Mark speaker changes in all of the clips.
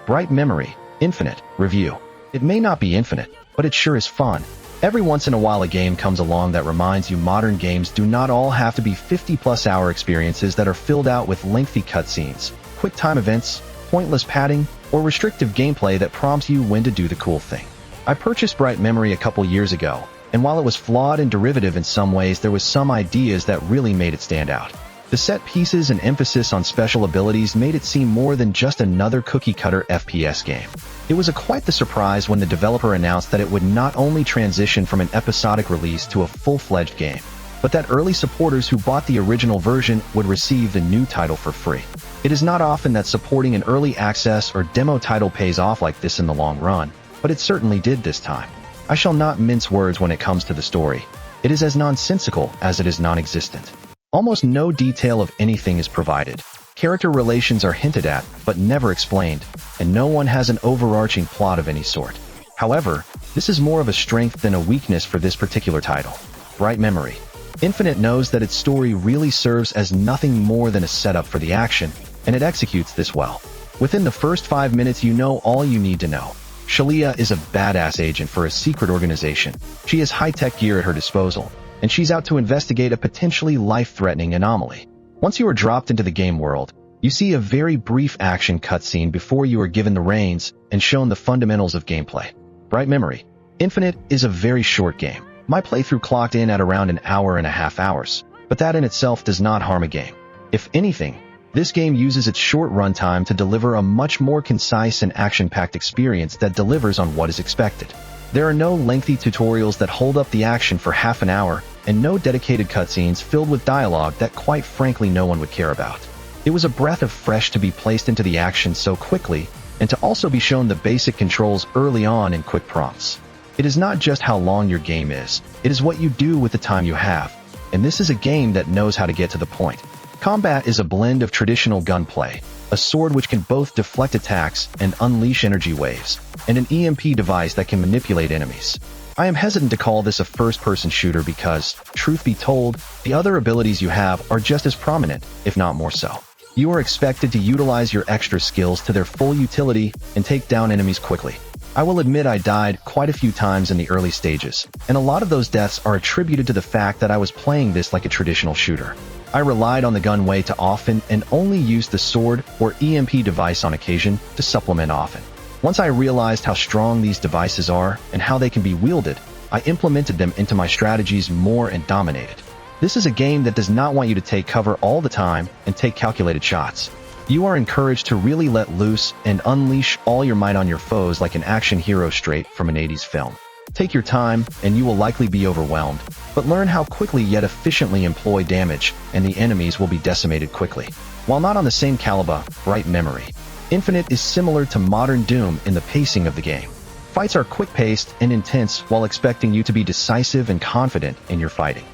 Speaker 1: Bright memory, infinite, review. It may not be infinite, but it sure is fun. Every once in a while a game comes along that reminds you modern games do not all have to be 50-plus hour experiences that are filled out with lengthy cutscenes, quick time events, pointless padding, or restrictive gameplay that prompts you when to do the cool thing. I purchased Bright Memory a couple years ago, and while it was flawed and derivative in some ways, there was some ideas that really made it stand out. The set pieces and emphasis on special abilities made it seem more than just another cookie-cutter FPS game. It was quite the surprise when the developer announced that it would not only transition from an episodic release to a full-fledged game, but that early supporters who bought the original version would receive the new title for free. It is not often that supporting an early access or demo title pays off like this in the long run, but it certainly did this time. I shall not mince words when it comes to the story. It is as nonsensical as it is non-existent. Almost no detail of anything is provided. Character relations are hinted at, but never explained, and no one has an overarching plot of any sort. However, this is more of a strength than a weakness for this particular title. Bright Memory. Infinite knows that its story really serves as nothing more than a setup for the action, and it executes this well. Within the first 5 minutes you know all you need to know. Shalia is a badass agent for a secret organization. She has high-tech gear at her disposal, and she's out to investigate a potentially life-threatening anomaly. Once you are dropped into the game world, you see a very brief action cutscene before you are given the reins and shown the fundamentals of gameplay. Bright Memory. Infinite is a very short game. My playthrough clocked in at around an hour and a half hours, but that in itself does not harm a game. If anything, this game uses its short runtime to deliver a much more concise and action-packed experience that delivers on what is expected. There are no lengthy tutorials that hold up the action for half an hour, and no dedicated cutscenes filled with dialogue that quite frankly no one would care about. It was a breath of fresh to be placed into the action so quickly, and to also be shown the basic controls early on in quick prompts. It is not just how long your game is, it is what you do with the time you have, and this is a game that knows how to get to the point. Combat is a blend of traditional gunplay, a sword which can both deflect attacks and unleash energy waves, and an EMP device that can manipulate enemies. I am hesitant to call this a first-person shooter because, truth be told, the other abilities you have are just as prominent, if not more so. You are expected to utilize your extra skills to their full utility and take down enemies quickly. I will admit I died quite a few times in the early stages, and a lot of those deaths are attributed to the fact that I was playing this like a traditional shooter. I relied on the gun way too often and only used the sword or EMP device on occasion to supplement often. Once I realized how strong these devices are and how they can be wielded, I implemented them into my strategies more and dominated. This is a game that does not want you to take cover all the time and take calculated shots. You are encouraged to really let loose and unleash all your might on your foes like an action hero straight from an 80s film. Take your time, and you will likely be overwhelmed, but learn how quickly yet efficiently employ damage, and the enemies will be decimated quickly. While not on the same caliber, Bright Memory. Infinite is similar to modern Doom in the pacing of the game. Fights are quick-paced and intense while expecting you to be decisive and confident in your fighting.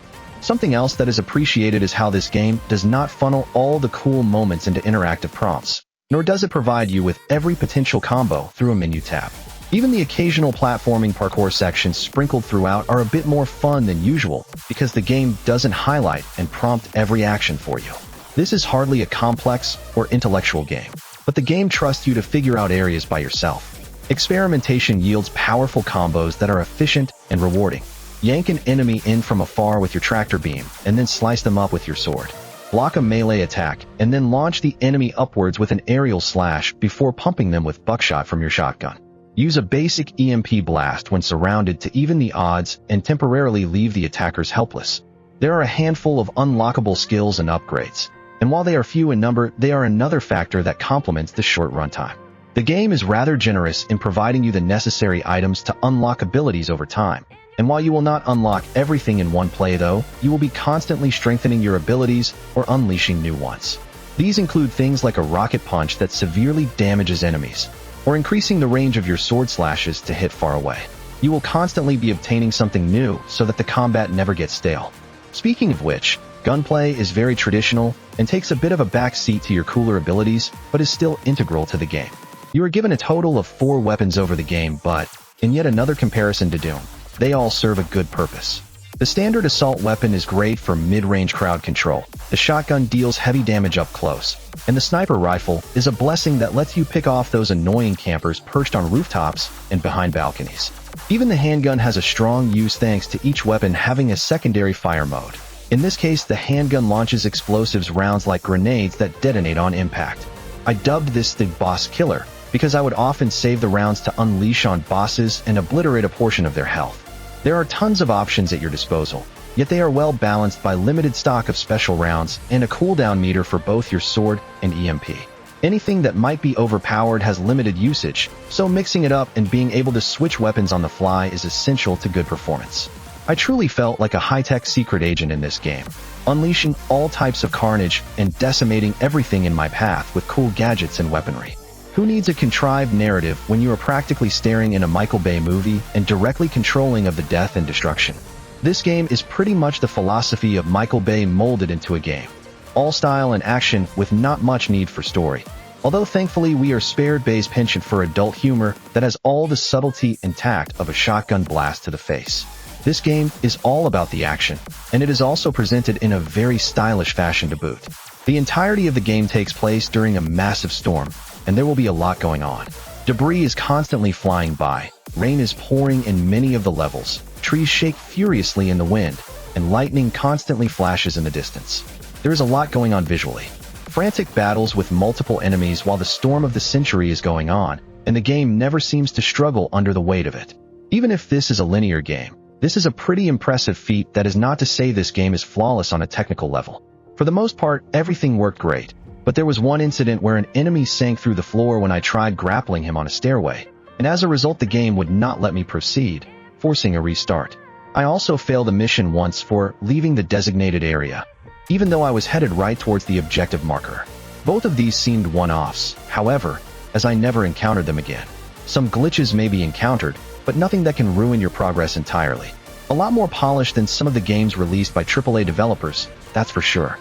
Speaker 1: Something else that is appreciated is how this game does not funnel all the cool moments into interactive prompts, nor does it provide you with every potential combo through a menu tab. Even the occasional platforming parkour sections sprinkled throughout are a bit more fun than usual because the game doesn't highlight and prompt every action for you. This is hardly a complex or intellectual game, but the game trusts you to figure out areas by yourself. Experimentation yields powerful combos that are efficient and rewarding. Yank an enemy in from afar with your tractor beam and then slice them up with your sword. Block a melee attack and then launch the enemy upwards with an aerial slash before pumping them with buckshot from your shotgun. Use a basic EMP blast when surrounded to even the odds and temporarily leave the attackers helpless. There are a handful of unlockable skills and upgrades, and while they are few in number, they are another factor that complements the short runtime. The game is rather generous in providing you the necessary items to unlock abilities over time, and while you will not unlock everything in one play though, you will be constantly strengthening your abilities or unleashing new ones. These include things like a rocket punch that severely damages enemies, or increasing the range of your sword slashes to hit far away. You will constantly be obtaining something new so that the combat never gets stale. Speaking of which, gunplay is very traditional and takes a bit of a back seat to your cooler abilities, but is still integral to the game. You are given a total of 4 weapons over the game, but, in yet another comparison to Doom, they all serve a good purpose. The standard assault weapon is great for mid-range crowd control. The shotgun deals heavy damage up close, and the sniper rifle is a blessing that lets you pick off those annoying campers perched on rooftops and behind balconies. Even the handgun has a strong use thanks to each weapon having a secondary fire mode. In this case, the handgun launches explosives rounds like grenades that detonate on impact. I dubbed this the boss killer because I would often save the rounds to unleash on bosses and obliterate a portion of their health. There are tons of options at your disposal, yet they are well balanced by limited stock of special rounds and a cooldown meter for both your sword and EMP. Anything that might be overpowered has limited usage, so mixing it up and being able to switch weapons on the fly is essential to good performance. I truly felt like a high-tech secret agent in this game, unleashing all types of carnage and decimating everything in my path with cool gadgets and weaponry. Who needs a contrived narrative when you are practically staring in a Michael Bay movie and directly controlling of the death and destruction? This game is pretty much the philosophy of Michael Bay molded into a game. All style and action with not much need for story. Although thankfully we are spared Bay's penchant for adult humor that has all the subtlety and tact of a shotgun blast to the face. This game is all about the action, and it is also presented in a very stylish fashion to boot. The entirety of the game takes place during a massive storm, and there will be a lot going on. Debris is constantly flying by, rain is pouring in many of the levels, trees shake furiously in the wind, and lightning constantly flashes in the distance. There is a lot going on visually. Frantic battles with multiple enemies while the storm of the century is going on, and the game never seems to struggle under the weight of it. Even if this is a linear game, this is a pretty impressive feat. That is not to say this game is flawless on a technical level. For the most part, everything worked great. But there was one incident where an enemy sank through the floor when I tried grappling him on a stairway, and as a result the game would not let me proceed, forcing a restart. I also failed a mission once for leaving the designated area, even though I was headed right towards the objective marker. Both of these seemed one-offs, however, as I never encountered them again. Some glitches may be encountered, but nothing that can ruin your progress entirely. A lot more polished than some of the games released by AAA developers, that's for sure.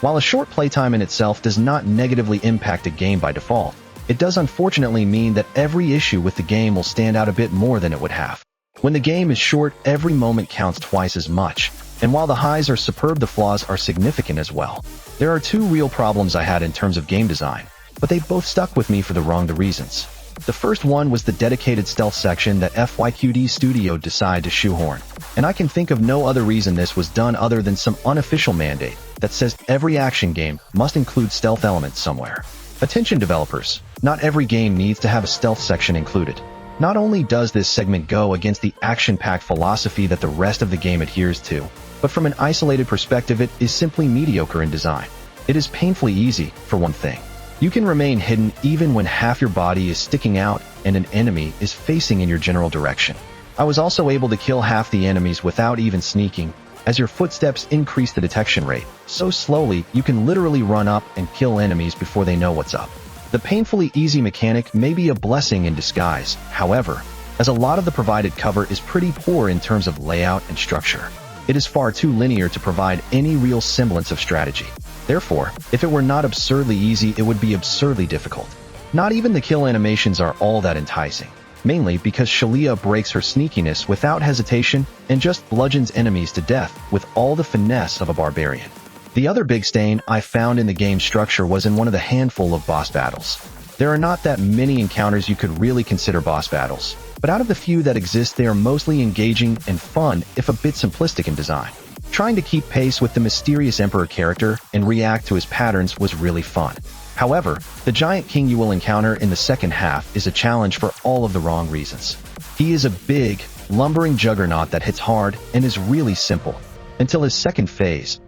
Speaker 1: While a short playtime in itself does not negatively impact a game by default, it does unfortunately mean that every issue with the game will stand out a bit more than it would have. When the game is short, every moment counts twice as much, and while the highs are superb, the flaws are significant as well. There are two real problems I had in terms of game design, but they both stuck with me for the wrong reasons. The first one was the dedicated stealth section that FYQD Studio decided to shoehorn, and I can think of no other reason this was done other than some unofficial mandate that says every action game must include stealth elements somewhere. Attention developers, not every game needs to have a stealth section included. Not only does this segment go against the action-packed philosophy that the rest of the game adheres to, but from an isolated perspective it is simply mediocre in design. It is painfully easy, for one thing. You can remain hidden even when half your body is sticking out and an enemy is facing in your general direction. I was also able to kill half the enemies without even sneaking, as your footsteps increase the detection rate, so slowly you can literally run up and kill enemies before they know what's up. The painfully easy mechanic may be a blessing in disguise, however, as a lot of the provided cover is pretty poor in terms of layout and structure. It is far too linear to provide any real semblance of strategy. Therefore, if it were not absurdly easy, it would be absurdly difficult. Not even the kill animations are all that enticing, mainly because Shalia breaks her sneakiness without hesitation and just bludgeons enemies to death with all the finesse of a barbarian. The other big stain I found in the game's structure was in one of the handful of boss battles. There are not that many encounters you could really consider boss battles, but out of the few that exist they are mostly engaging and fun, if a bit simplistic in design. Trying to keep pace with the mysterious Emperor character and react to his patterns was really fun. However, the giant king you will encounter in the second half is a challenge for all of the wrong reasons. He is a big, lumbering juggernaut that hits hard and is really simple, until his second phase,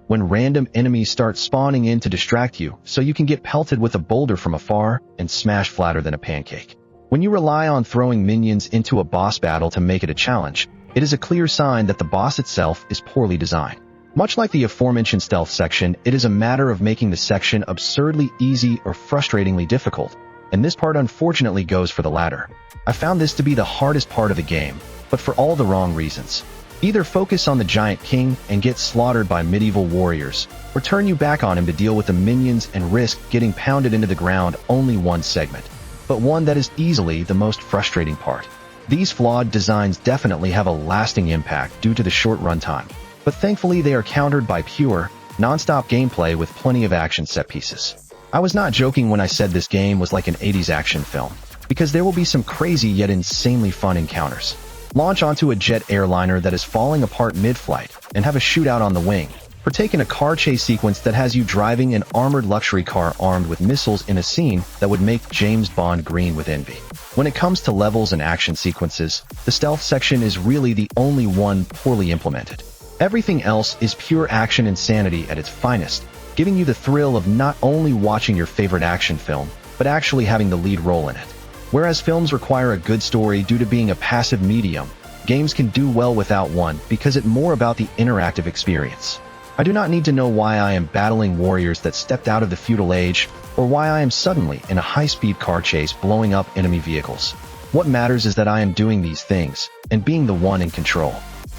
Speaker 1: when random enemies start spawning in to distract you so you can get pelted with a boulder from afar and smash flatter than a pancake. When you rely on throwing minions into a boss battle to make it a challenge, it is a clear sign that the boss itself is poorly designed. Much like the aforementioned stealth section, it is a matter of making the section absurdly easy or frustratingly difficult, and this part unfortunately goes for the latter. I found this to be the hardest part of the game, but for all the wrong reasons. Either focus on the giant king and get slaughtered by medieval warriors, or turn you back on him to deal with the minions and risk getting pounded into the ground. Only one segment, but one that is easily the most frustrating part. These flawed designs definitely have a lasting impact due to the short runtime, but thankfully they are countered by pure, non-stop gameplay with plenty of action set pieces. I was not joking when I said this game was like an 80s action film, because there will be some crazy yet insanely fun encounters. Launch onto a jet airliner that is falling apart mid-flight and have a shootout on the wing, partake in a car chase sequence that has you driving an armored luxury car armed with missiles in a scene that would make James Bond green with envy. When it comes to levels and action sequences, the stealth section is really the only one poorly implemented. Everything else is pure action insanity at its finest, giving you the thrill of not only watching your favorite action film, but actually having the lead role in it. Whereas films require a good story due to being a passive medium, games can do well without one because it's more about the interactive experience. I do not need to know why I am battling warriors that stepped out of the feudal age, or why I am suddenly in a high-speed car chase blowing up enemy vehicles. What matters is that I am doing these things, and being the one in control.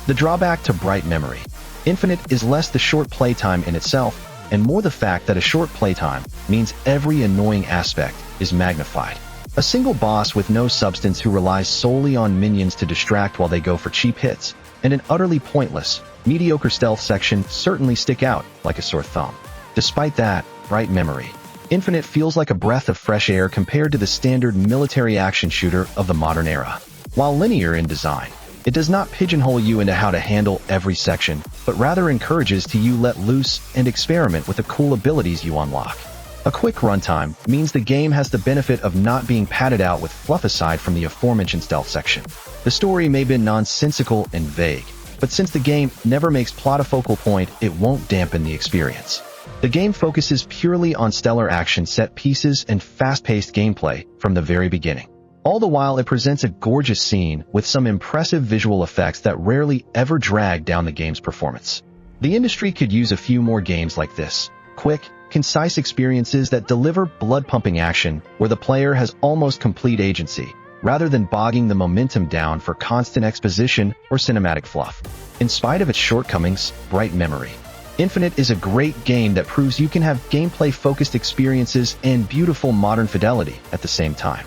Speaker 1: The drawback to bright memory. Infinite is less the short playtime in itself, and more the fact that a short playtime means every annoying aspect is magnified. A single boss with no substance who relies solely on minions to distract while they go for cheap hits, and an utterly pointless, mediocre stealth section certainly stick out like a sore thumb. Despite that, bright memory. Infinite feels like a breath of fresh air compared to the standard military action shooter of the modern era. While linear in design, it does not pigeonhole you into how to handle every section, but rather encourages to you let loose and experiment with the cool abilities you unlock. A quick runtime means the game has the benefit of not being padded out with fluff aside from the aforementioned stealth section. The story may be nonsensical and vague, but since the game never makes plot a focal point, it won't dampen the experience. The game focuses purely on stellar action set pieces and fast-paced gameplay from the very beginning. All the while, it presents a gorgeous scene with some impressive visual effects that rarely ever drag down the game's performance. The industry could use a few more games like this. Quick, concise experiences that deliver blood-pumping action where the player has almost complete agency, rather than bogging the momentum down for constant exposition or cinematic fluff. In spite of its shortcomings, bright memory. Infinite is a great game that proves you can have gameplay-focused experiences and beautiful modern fidelity at the same time.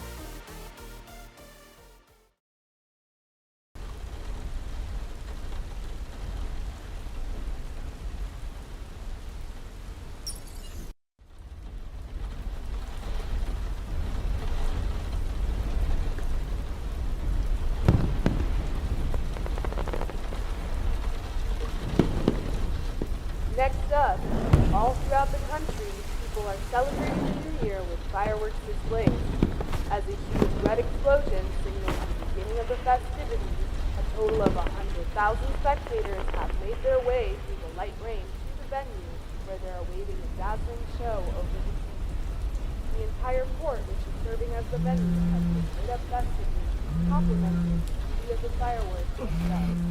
Speaker 2: Next up, all throughout the country, people are celebrating the new year with fireworks displays. As a huge red explosion signals the beginning of the festivities, a total of 100,000 spectators have made their way through the light rain to the venue where they're awaiting a dazzling show over the sea. The entire port, which is serving as the venue, has been lit up festively, complementing the beauty of the fireworks themselves.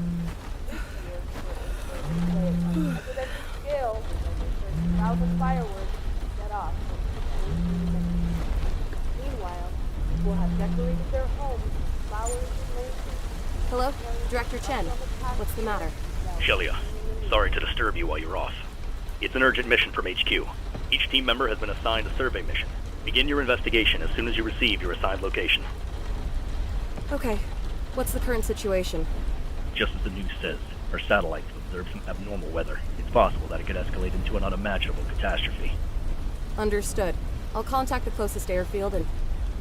Speaker 2: This year, we're in for a display at unprecedented scale with over 30,000 fireworks set off from the venue. Meanwhile, people have decorated their homes with flowers and lanterns.
Speaker 3: Hello? Director Chen. What's the matter?
Speaker 4: Shelia, sorry to disturb you while you're off. It's an urgent mission from HQ. Each team member has been assigned a survey mission. Begin your investigation as soon as you receive your assigned location.
Speaker 3: Okay. What's the current situation?
Speaker 4: Just as the news says, our satellites have observed some abnormal weather. It's possible that it could escalate into an unimaginable catastrophe.
Speaker 3: Understood. I'll contact the closest airfield and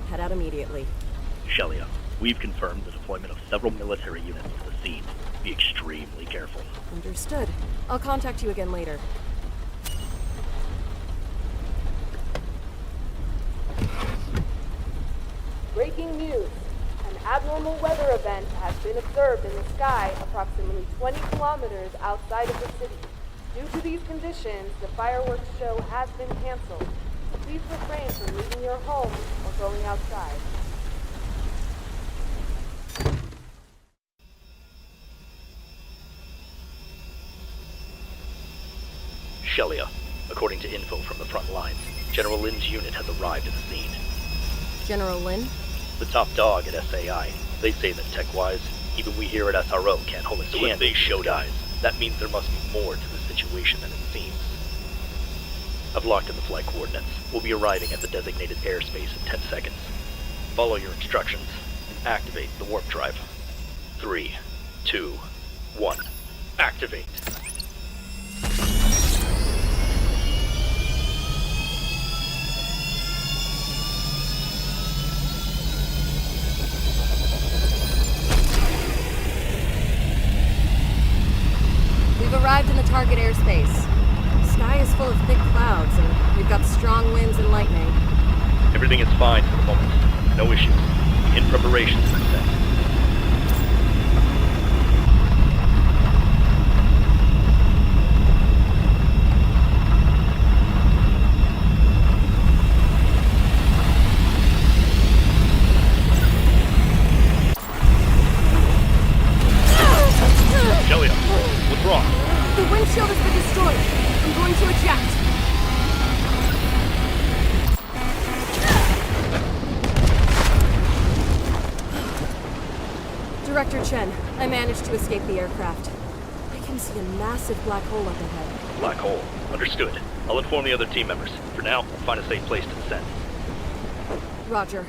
Speaker 3: head out immediately.
Speaker 4: Shelia, we've confirmed the deployment of several military units to the scene. Be extremely careful.
Speaker 3: Understood. I'll contact you again later.
Speaker 2: Breaking news. An abnormal weather event has been observed in the sky approximately 20 kilometers outside of the city. Due to these conditions, the fireworks show has been canceled. Please refrain from leaving your home or going outside.
Speaker 4: Shelia, according to info from the front lines, General Lin's unit has arrived at the scene.
Speaker 3: General Lin?
Speaker 4: The top dog at SAI. They say that tech-wise, even we here at SRO can't hold a candle. So if they show dies, that means there must be more to the situation than it seems. I've locked in the flight coordinates. We'll be arriving at the designated airspace in 10 seconds. Follow your instructions, and Activate the warp drive. 3, 2, 1. Activate.
Speaker 3: We've arrived in the target airspace. The sky is full of thick clouds, and we've got strong winds and lightning.
Speaker 4: Everything is fine for the moment. No issues. In preparation for descent. Shelia, what's wrong?
Speaker 3: The windshield has been destroyed. I'm going to eject. Director Chen, I managed to escape the aircraft. I can see a massive black hole up ahead.
Speaker 4: Black hole. Understood. I'll inform the other team members. For now, find a safe place to descend.
Speaker 3: Roger.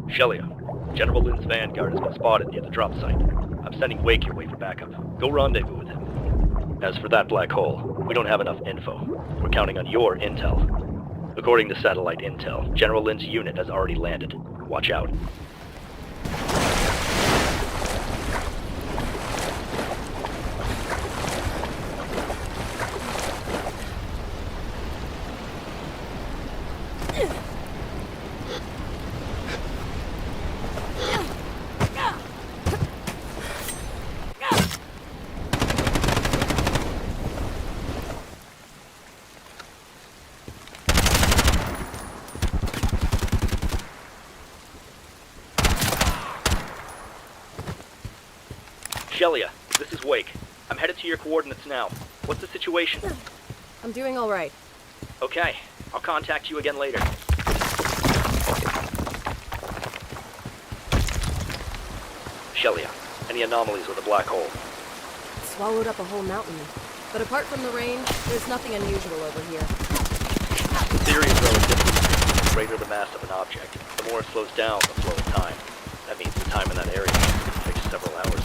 Speaker 4: Shelia, General Lin's Vanguard has been spotted near the drop site. I'm sending Wake your way for backup. Go rendezvous with him. As for that black hole, we don't have enough info. We're counting on your intel. According to satellite intel, General Lin's unit has already landed. Watch out. Shelia, this is Wake. I'm headed to your coordinates now. What's the situation?
Speaker 3: I'm doing all right.
Speaker 4: Okay, I'll contact you again later. Shelia, any anomalies with the black hole?
Speaker 3: It swallowed up a whole mountain. But apart from the range, there's nothing unusual over here.
Speaker 4: The theory is relativity. The greater the mass of an object, the more it slows down the flow of time. That means the time in that area takes several hours.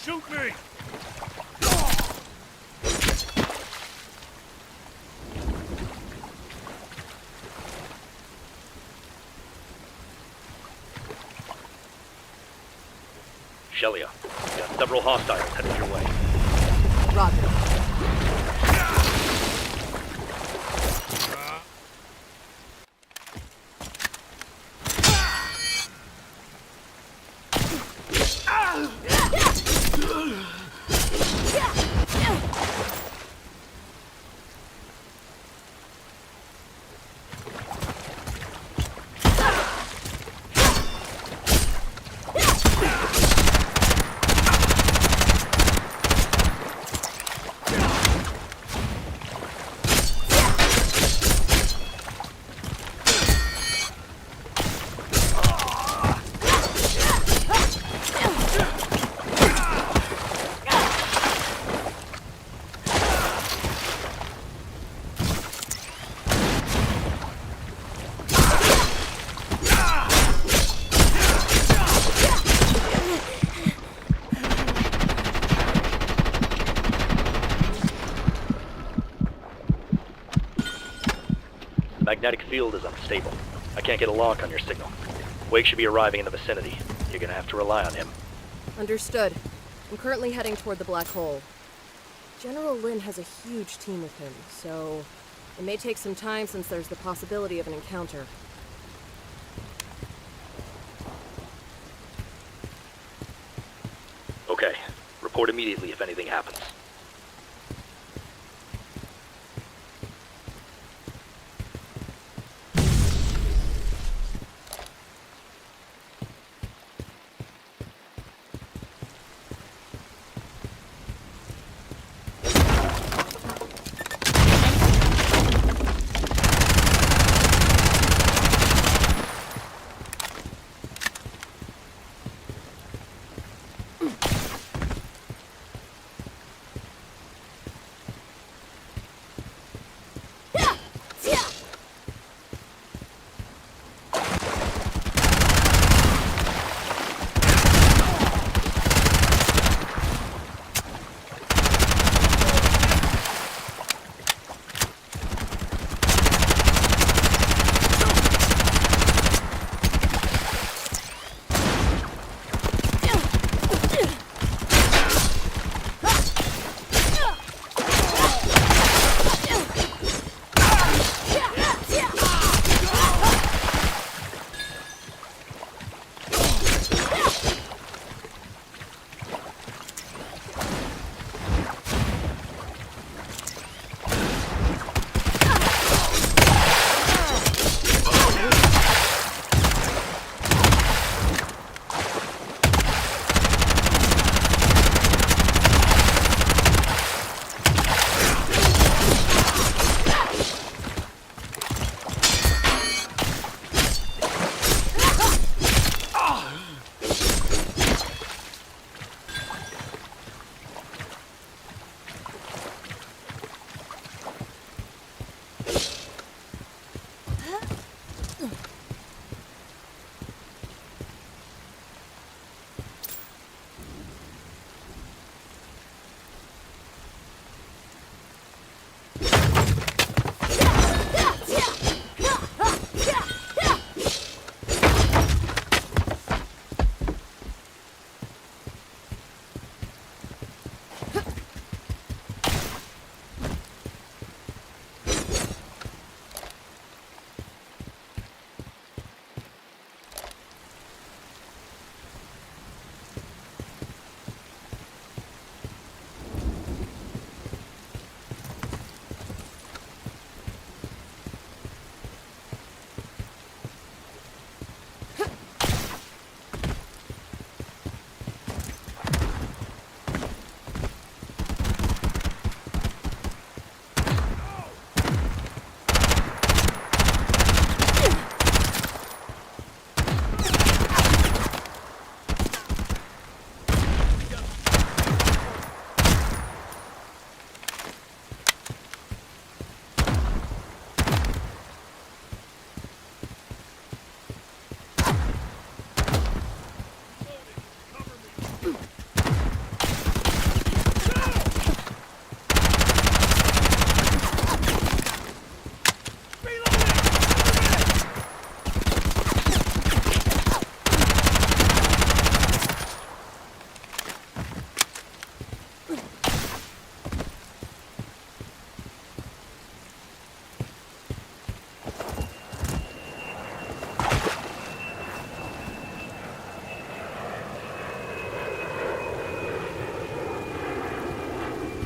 Speaker 5: shoot me!
Speaker 4: Shelia, got several hostiles headed your way.
Speaker 3: Roger.
Speaker 4: Magnetic field is unstable. I can't get a lock on your signal. Wake should be arriving in the vicinity. You're gonna have to rely on him.
Speaker 3: Understood. I'm currently heading toward the black hole. General Lin has a huge team with him, so it may take some time since there's the possibility of an encounter.
Speaker 4: Okay. Report immediately if anything happens.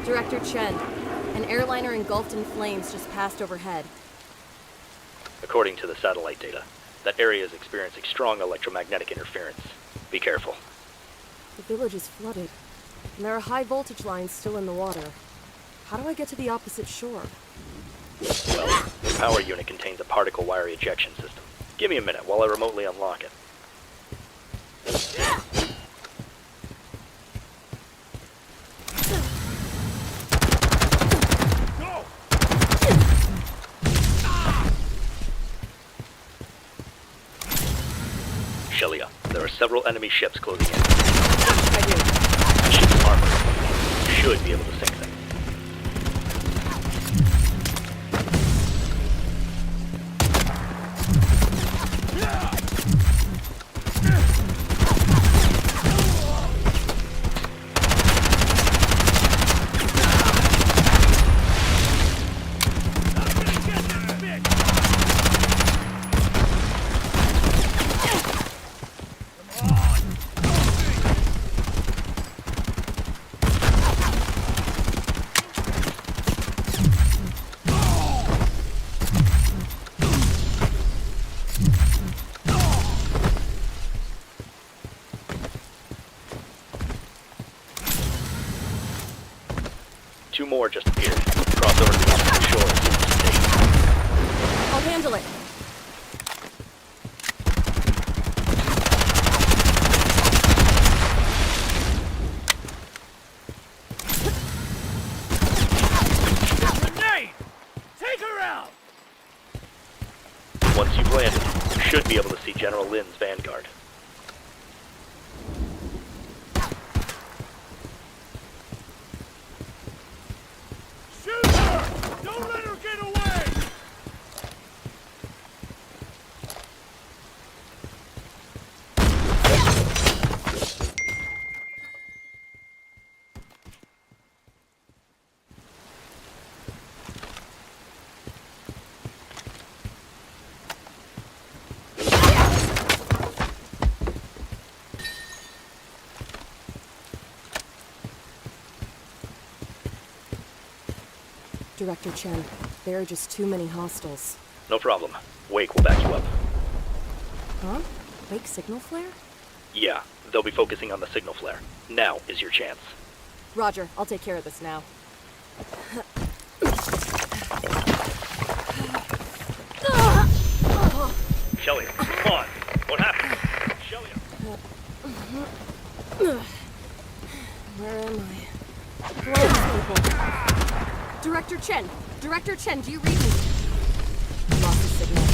Speaker 3: Director Chen, an airliner engulfed in flames just passed overhead.
Speaker 4: According to the satellite data, that area is experiencing strong electromagnetic interference. Be careful.
Speaker 3: The village is flooded, and there are high voltage lines still in the water. How do I get to the opposite shore?
Speaker 4: Well, the power unit contains a particle wire ejection system. Give me a minute while I remotely unlock it. Shelia, there are several enemy ships closing in.
Speaker 3: I do.
Speaker 4: The ship's armor should be able to sink them. Two more just appeared. Cross over to the opposite shore as soon as safe.
Speaker 3: I'll handle it.
Speaker 5: Grenade! Take her out!
Speaker 4: Once you've landed, you should be able to see General Lin's vanguard.
Speaker 5: Shoot her! Don't let her get away!
Speaker 3: Director Chen, there are just too many hostiles.
Speaker 4: No problem. Wake will back you up.
Speaker 3: Huh? Wake signal flare?
Speaker 4: Yeah, they'll be focusing on the signal flare. Now is your chance.
Speaker 3: Roger, I'll take care of this now.
Speaker 4: Shelia, come on. What happened? Shelia.
Speaker 3: Where am I? Hello, people. Director Chen! Director Chen, do you read me? Lost the signal.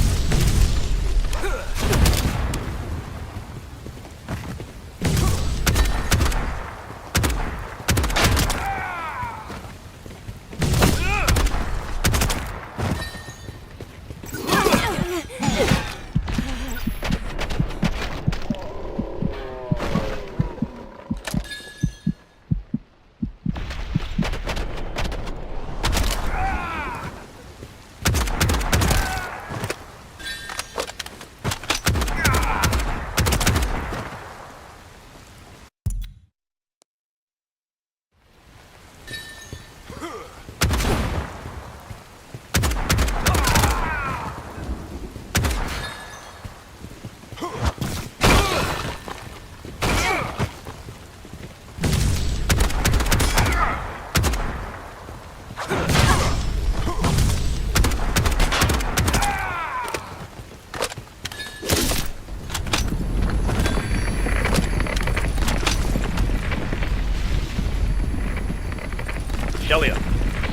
Speaker 4: Shelia,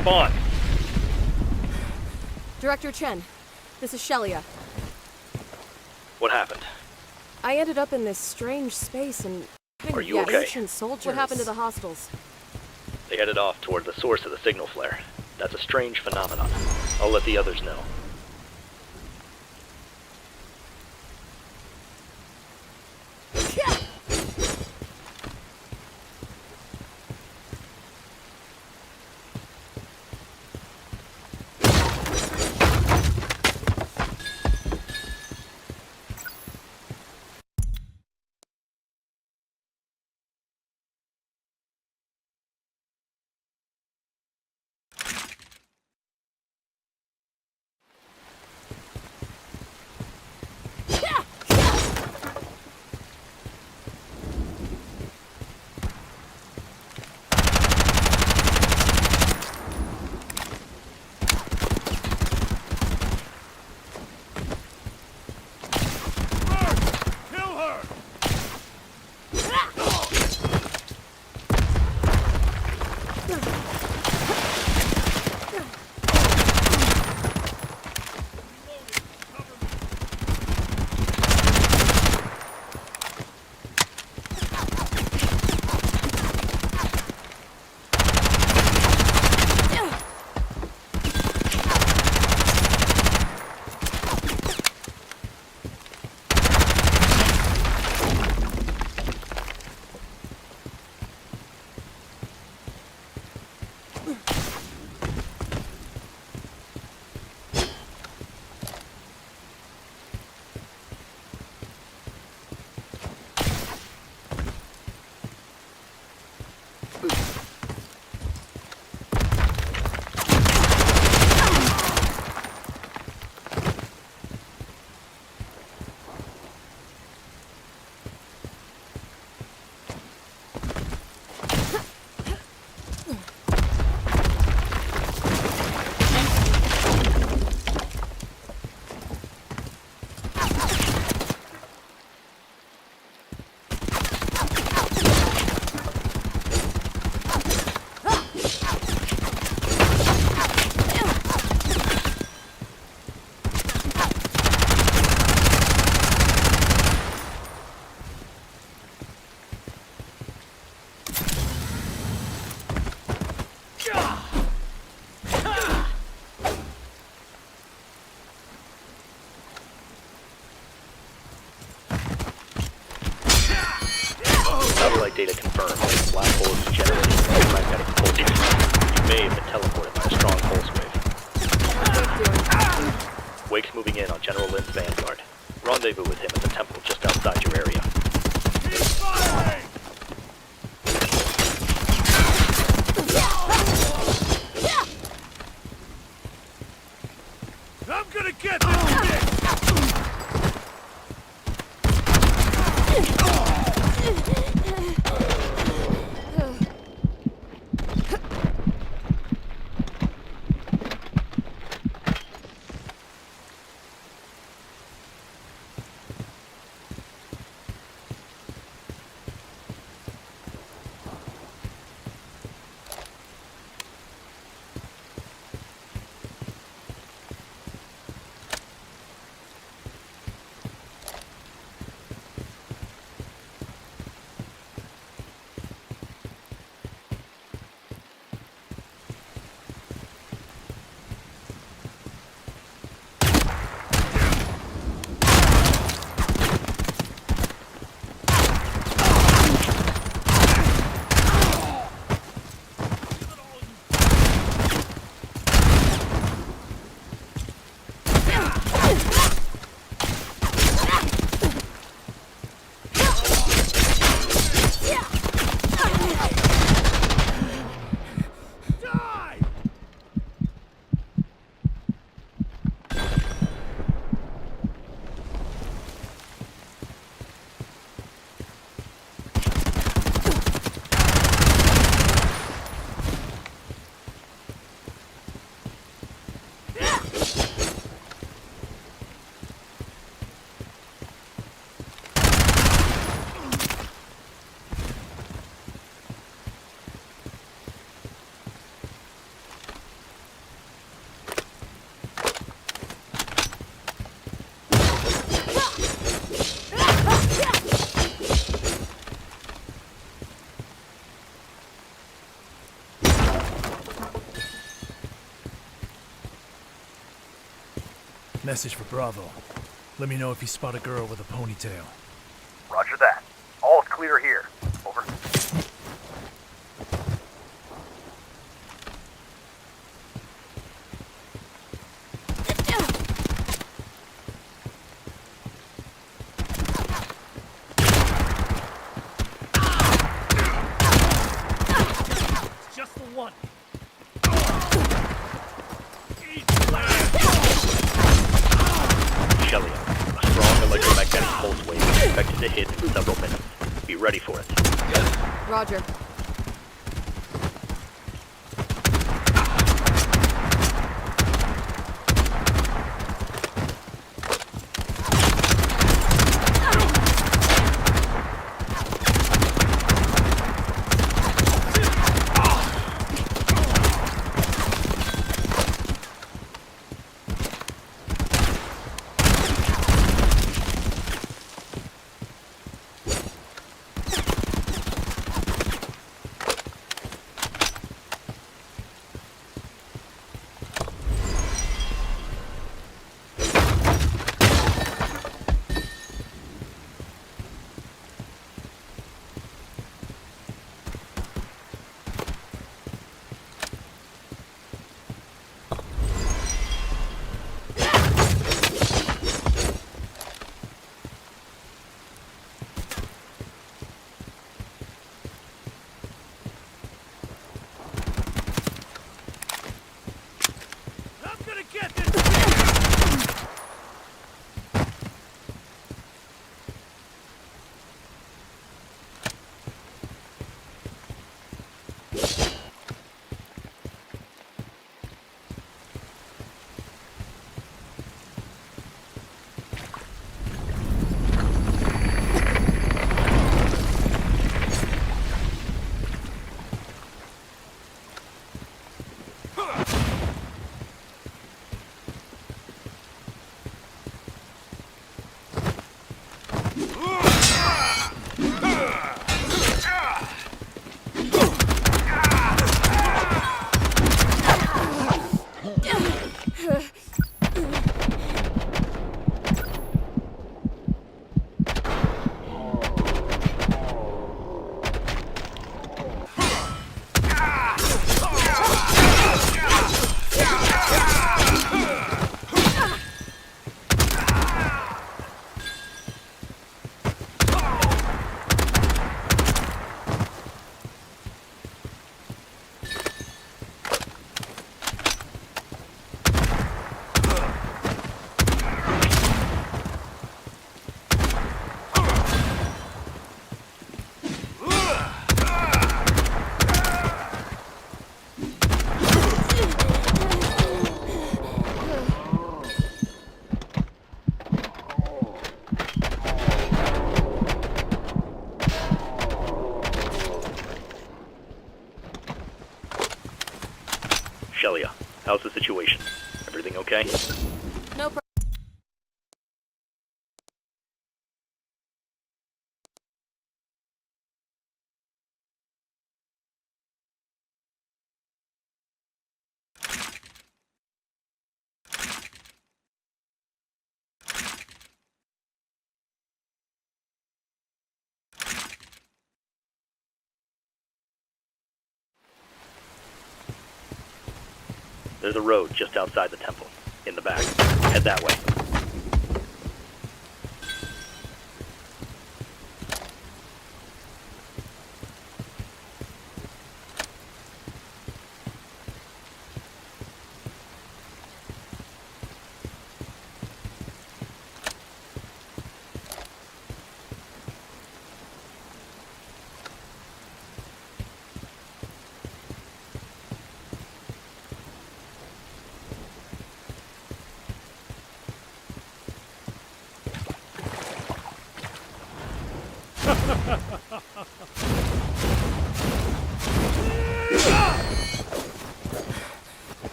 Speaker 4: spawn.
Speaker 3: Director Chen, this is Shelia.
Speaker 4: What happened?
Speaker 3: I ended up in this strange space and...
Speaker 4: Are you okay?
Speaker 3: Ancient soldiers. What happened to the hostiles?
Speaker 4: They headed off toward the source of the signal flare. That's a strange phenomenon. I'll let the others know.
Speaker 5: Message for Bravo. Let me know if you spot a girl with a ponytail.
Speaker 6: Roger that. All clear here. Over.
Speaker 5: Just the one.
Speaker 4: Shelley, a strong electromagnetic pulse wave is expected to hit in several minutes. Be ready for it.
Speaker 3: Roger.
Speaker 5: I'm gonna get this bitch!
Speaker 4: Shelia, how's the situation? Everything okay?
Speaker 3: No problem.
Speaker 4: There's a road just outside the temple, in the back. Head that way.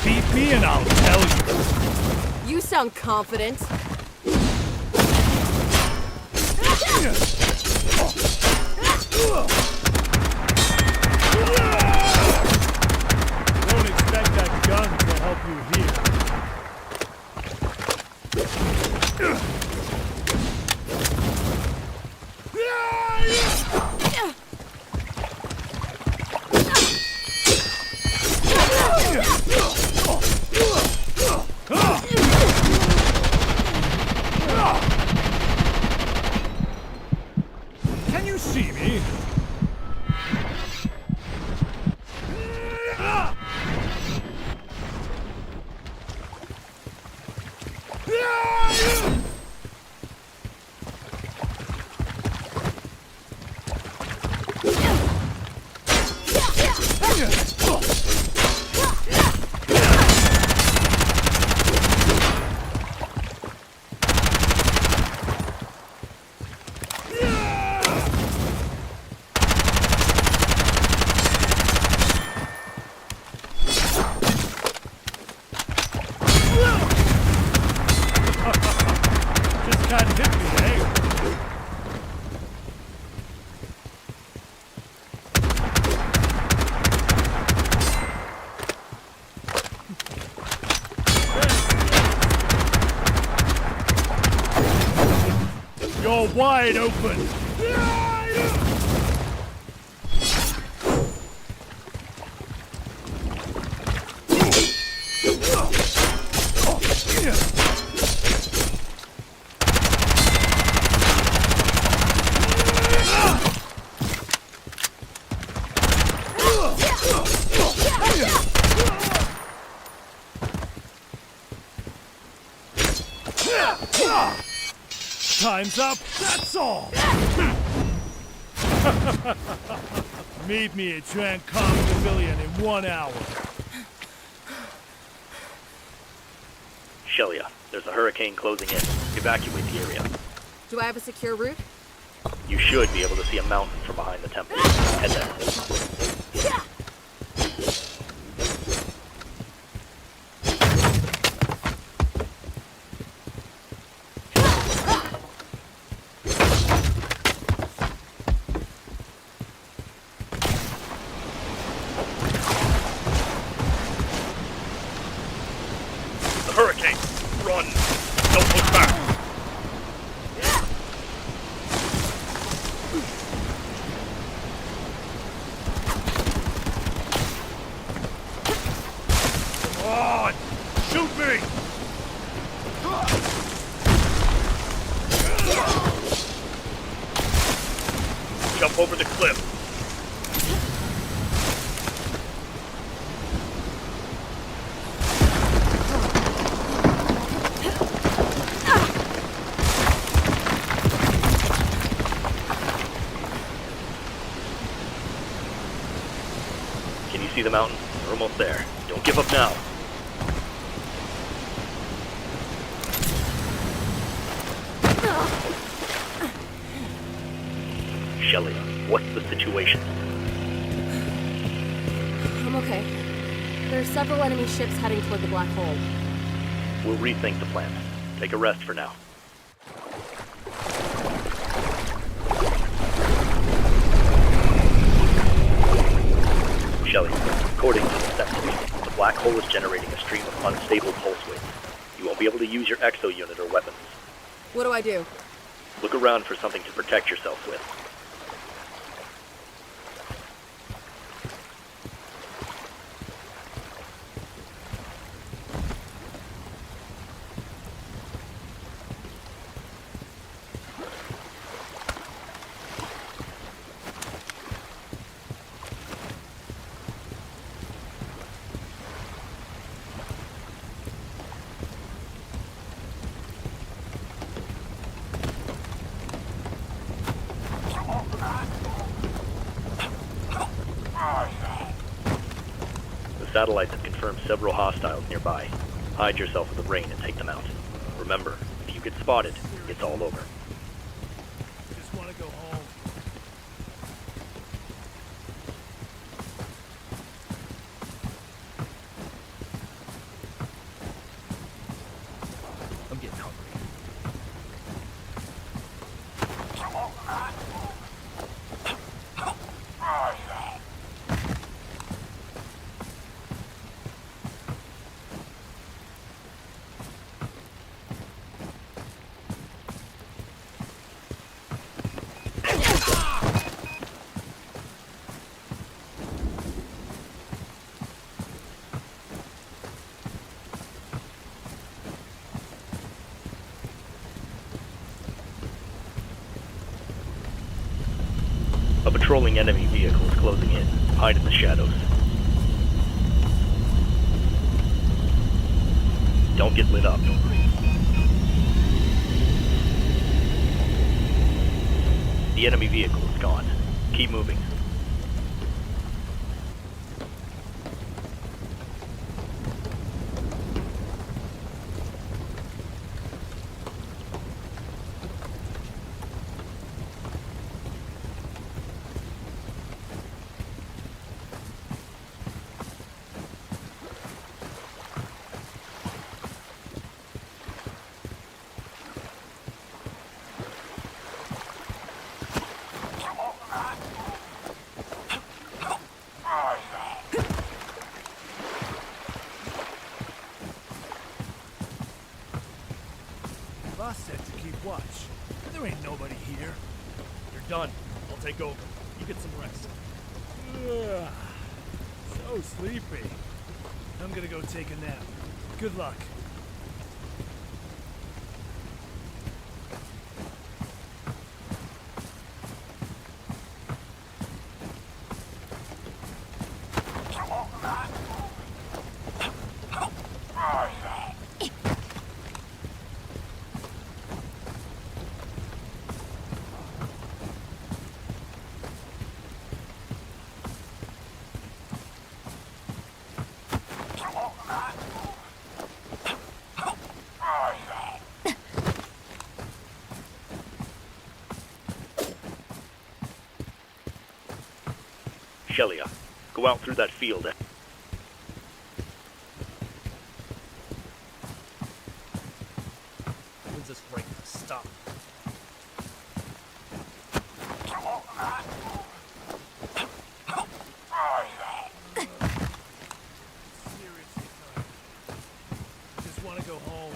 Speaker 5: Beat me and I'll tell you.
Speaker 3: You sound confident.
Speaker 5: you here. Can you see me? Just can't hit me, eh? You're wide open. Time's up, that's all! Meet me at Trancom Pavilion in 1 hour.
Speaker 4: Shelia, there's a hurricane closing in. Evacuate the area.
Speaker 3: Do I have a secure route?
Speaker 4: You should be able to see a mountain from behind the temple. Head there. The hurricane! Run! Don't look back! Come on! Shoot me! Jump over the cliff. Can you see the mountain? We're almost there. Don't give up now. Shelia, what's the situation?
Speaker 3: I'm okay. There are several enemy ships heading toward the black hole.
Speaker 4: We'll rethink the plan. Take a rest for now. Shelia, according to the sensors, the black hole is generating a stream of unstable pulse waves. You won't be able to use your exo unit or weapons.
Speaker 3: What do I do?
Speaker 4: Look around for something to protect yourself with. The satellites have confirmed several hostiles nearby. Hide yourself in the rain and take them out. Remember, if you get spotted, it's all over.
Speaker 5: Just want to go home.
Speaker 1: I'm getting hungry.
Speaker 4: patrolling enemy vehicles closing in. Hide in the shadows. Don't get lit up. The enemy vehicle is gone. Keep moving.
Speaker 5: Boss said to keep watch. There ain't nobody here.
Speaker 7: You're done. I'll take over. You get some rest.
Speaker 5: Ugh, so sleepy. I'm gonna go take a nap. Good luck.
Speaker 4: Shelia, go out through that field.
Speaker 7: When's this break gonna stop?
Speaker 5: Seriously, son. I just want to go home.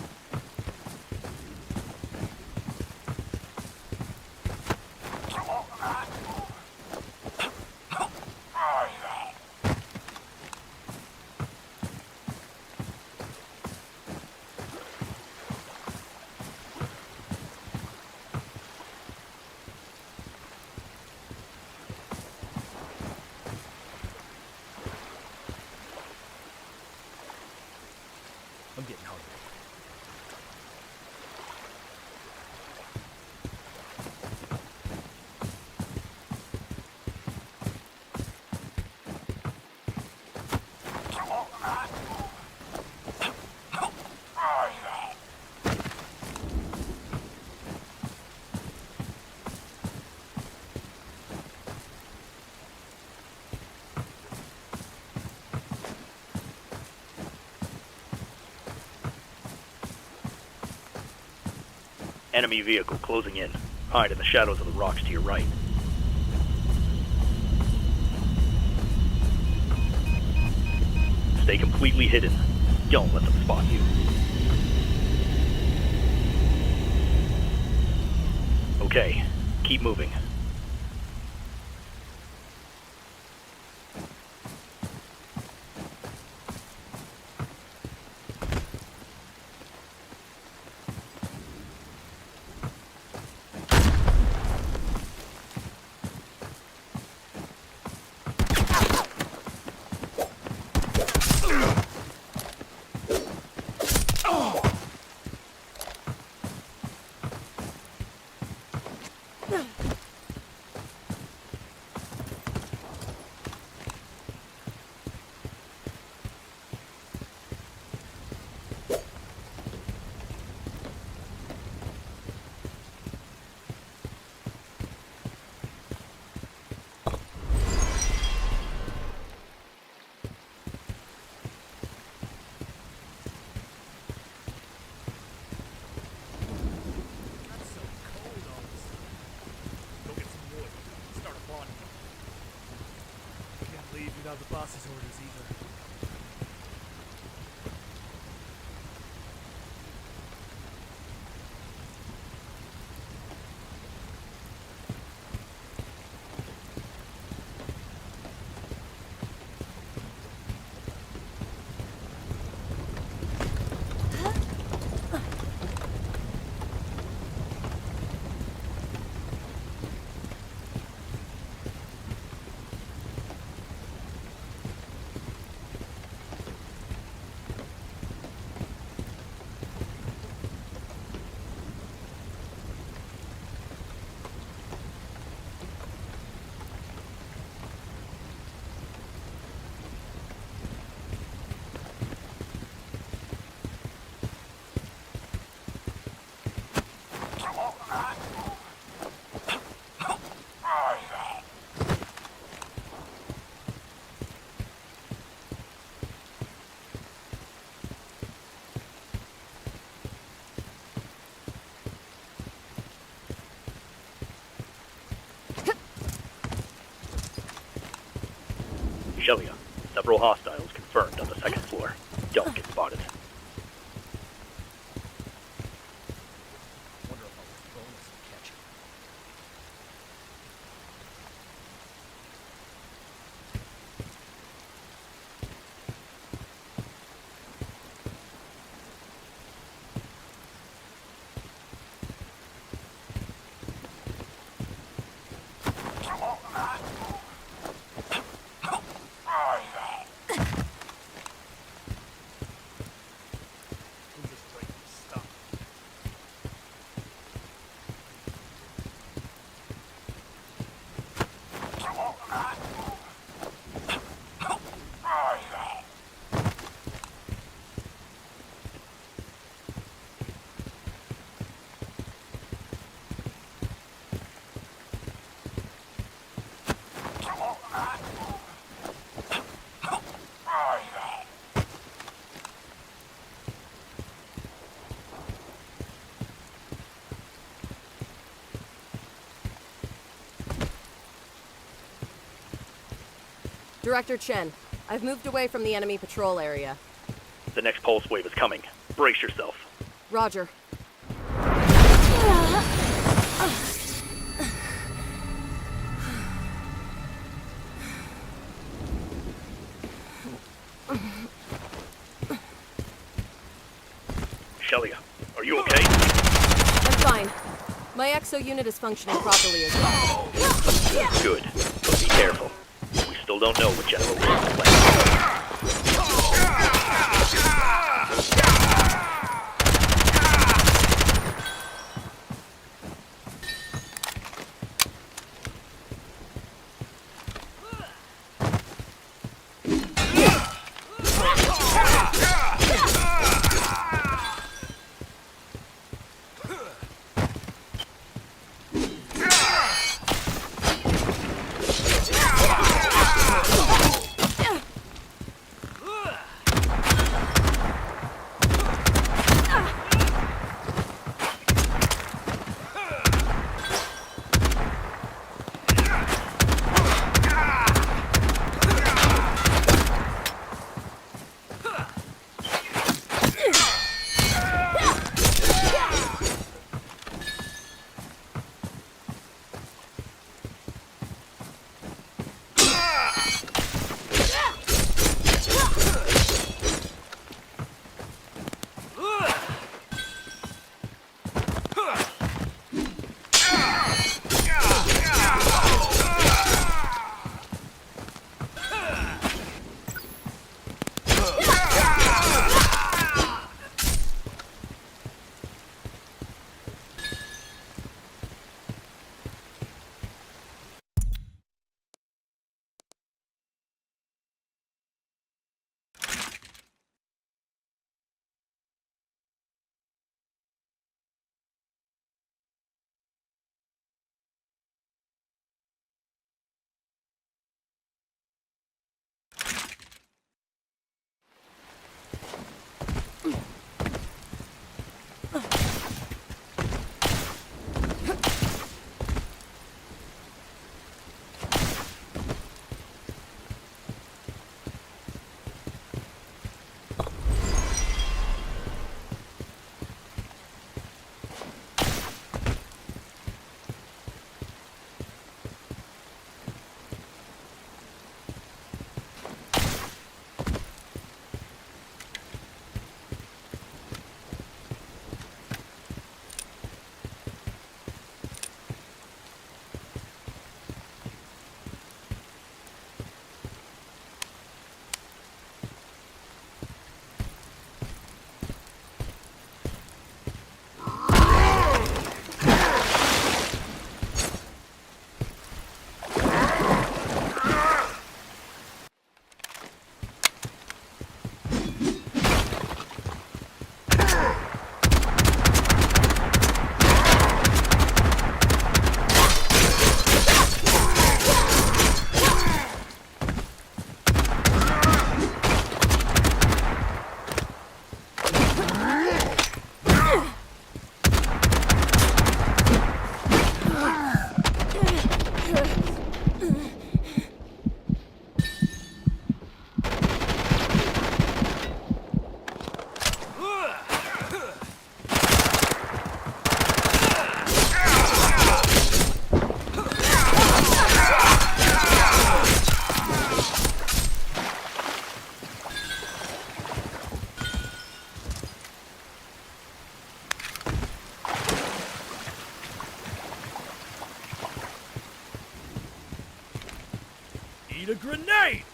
Speaker 7: I'm getting hungry.
Speaker 4: Enemy vehicle closing in. Hide in the shadows of the rocks to your right. Stay completely hidden. Don't let them spot you. Okay, keep moving.
Speaker 5: Without the boss's orders either.
Speaker 4: Shelia, several hostiles confirmed on the second floor. Don't get spotted.
Speaker 7: Wonder if our bonus will catch it. Who's this break stop?
Speaker 3: Director Chen, I've moved away from the enemy patrol area.
Speaker 4: The next pulse wave is coming. Brace yourself.
Speaker 3: Roger.
Speaker 4: Shelia, are you okay?
Speaker 3: I'm fine. My exo unit is functioning properly as well.
Speaker 4: Good, but be careful. We still don't know what General Lin is planning.
Speaker 5: need a grenade!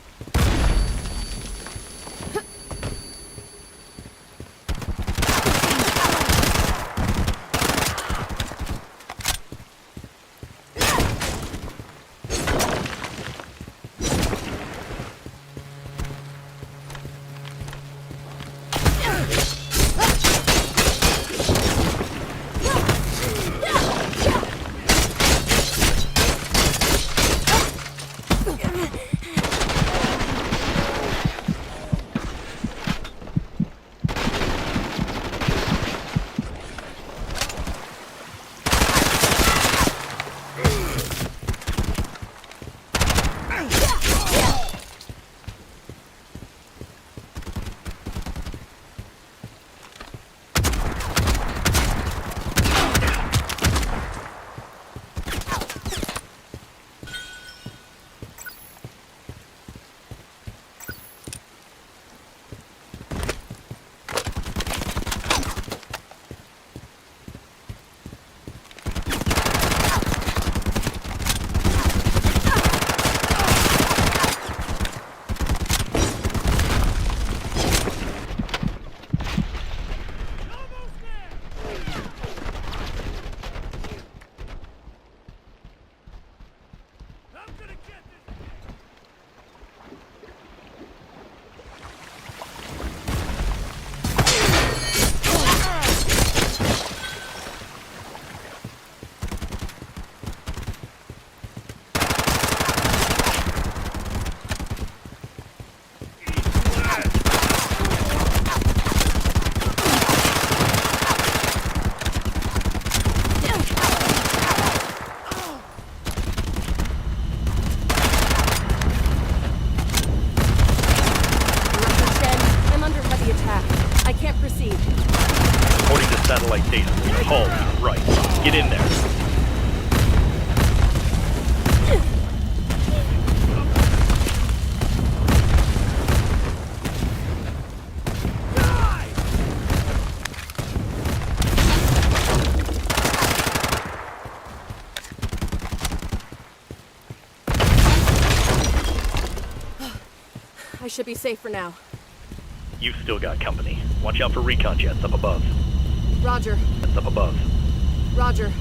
Speaker 4: satellite data. Hull to the right. Get in there.
Speaker 3: I should be safe for now.
Speaker 4: You've still got company. Watch out for recon jets up above.
Speaker 3: Roger.
Speaker 4: Jets up above.
Speaker 3: Roger.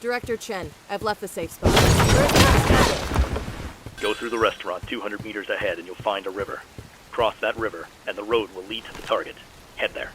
Speaker 3: Director Chen, I've left the safe spot. Where's the next target?
Speaker 4: Go through the restaurant 200 meters ahead and you'll find a river. Cross that river, and the road will lead to the target. Head there.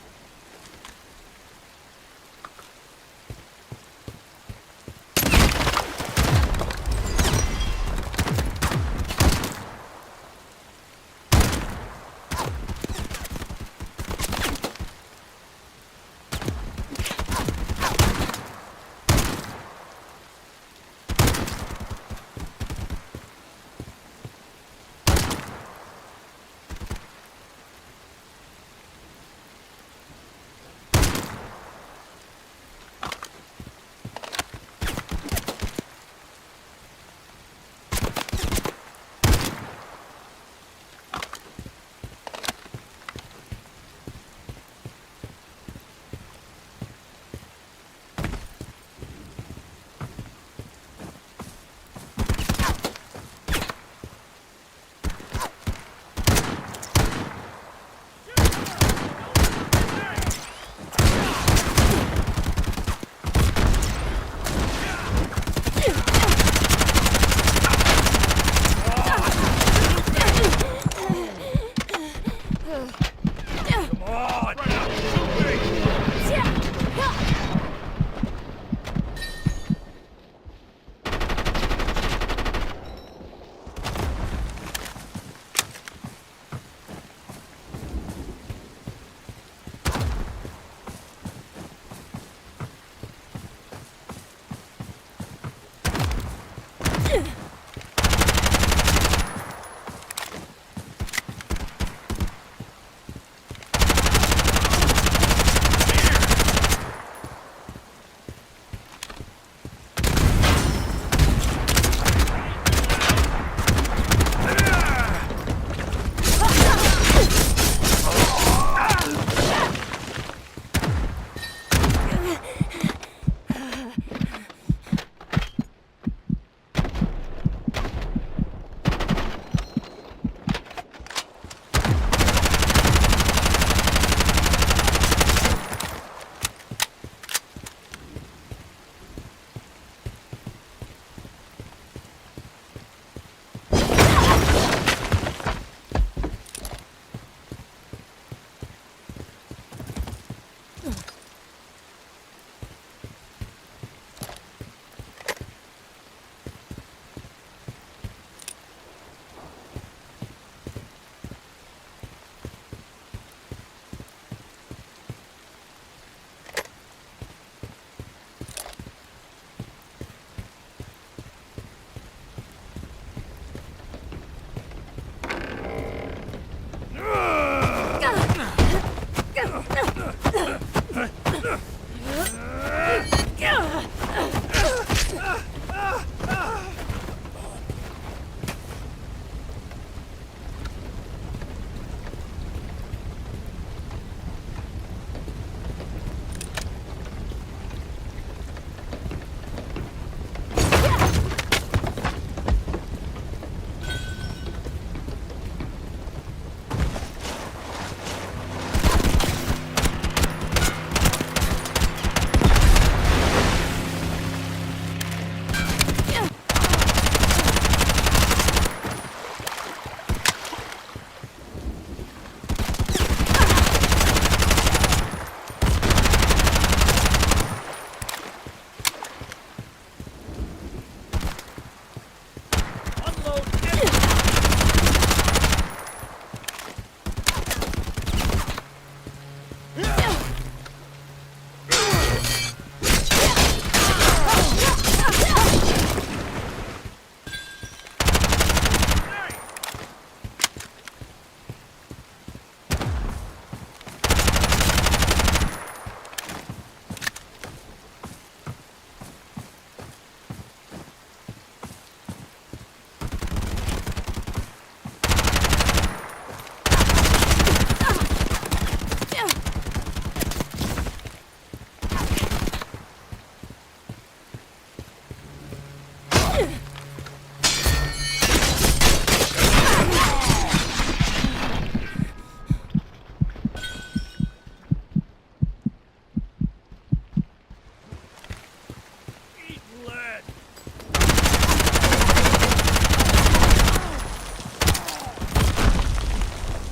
Speaker 5: Eat lead!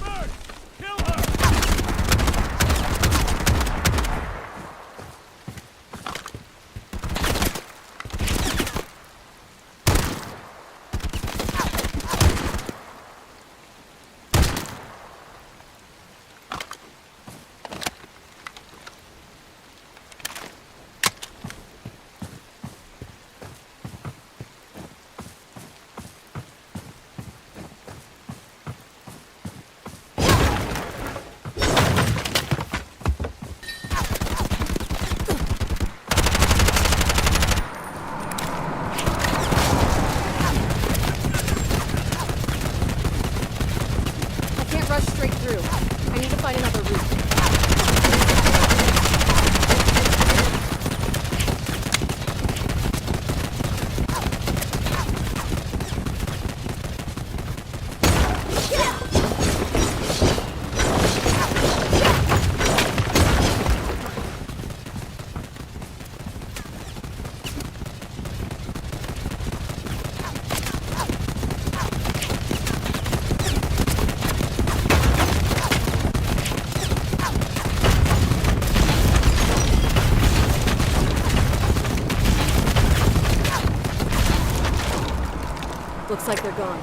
Speaker 5: Bird! Kill her!
Speaker 3: I can't rush straight through. I need to find another route. Looks like they're gone.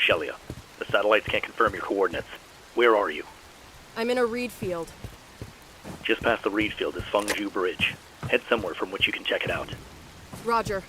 Speaker 4: Shelia, the satellites can't confirm your coordinates. Where are you?
Speaker 3: I'm in a reed field.
Speaker 4: Just past the reed field is Fengju Bridge. Head somewhere from which you can check it out.
Speaker 3: Roger.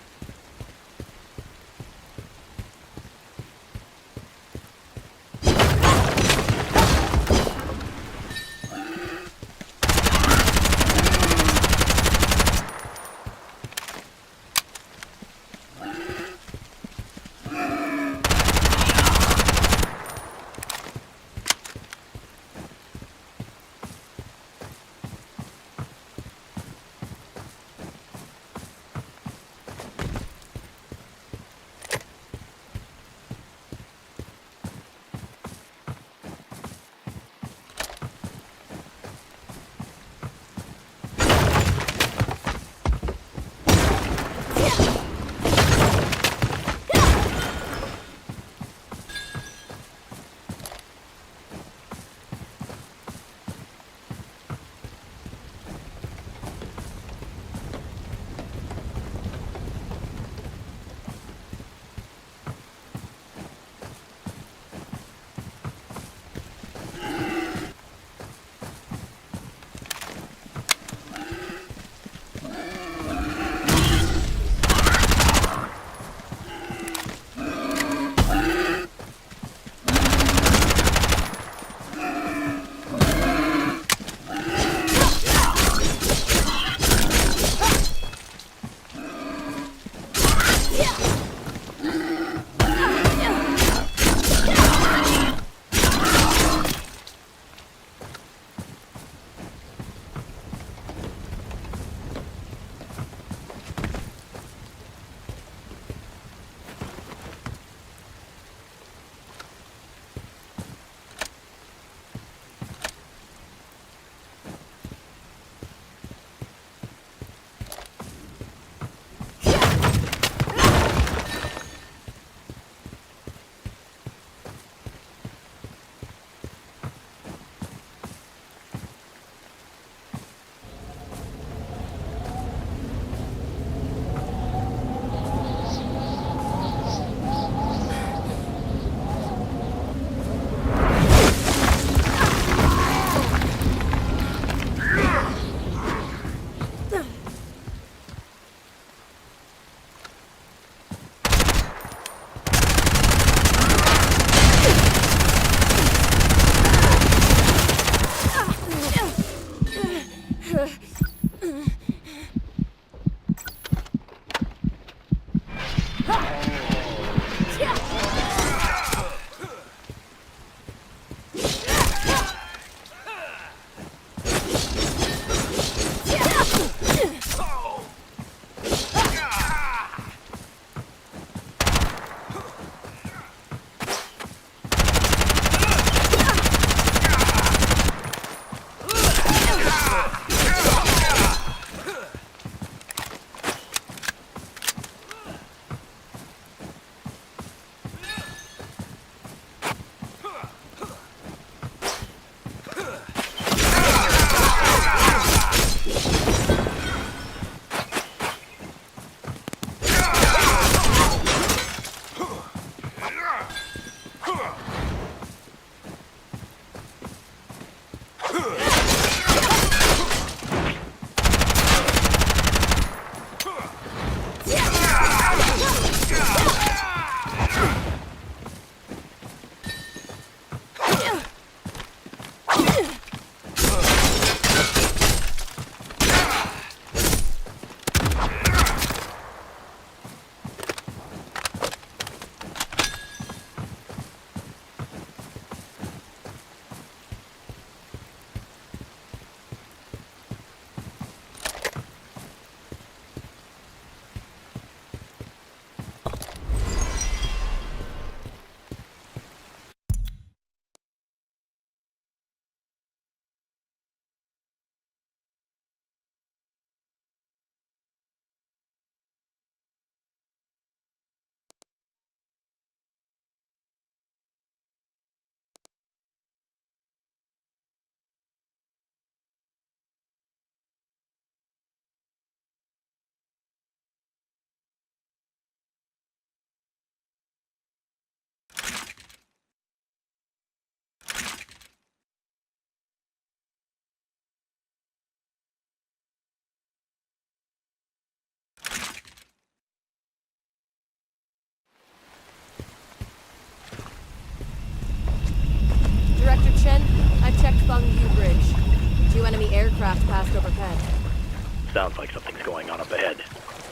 Speaker 4: Sounds like something's going on up ahead.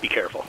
Speaker 4: Be careful.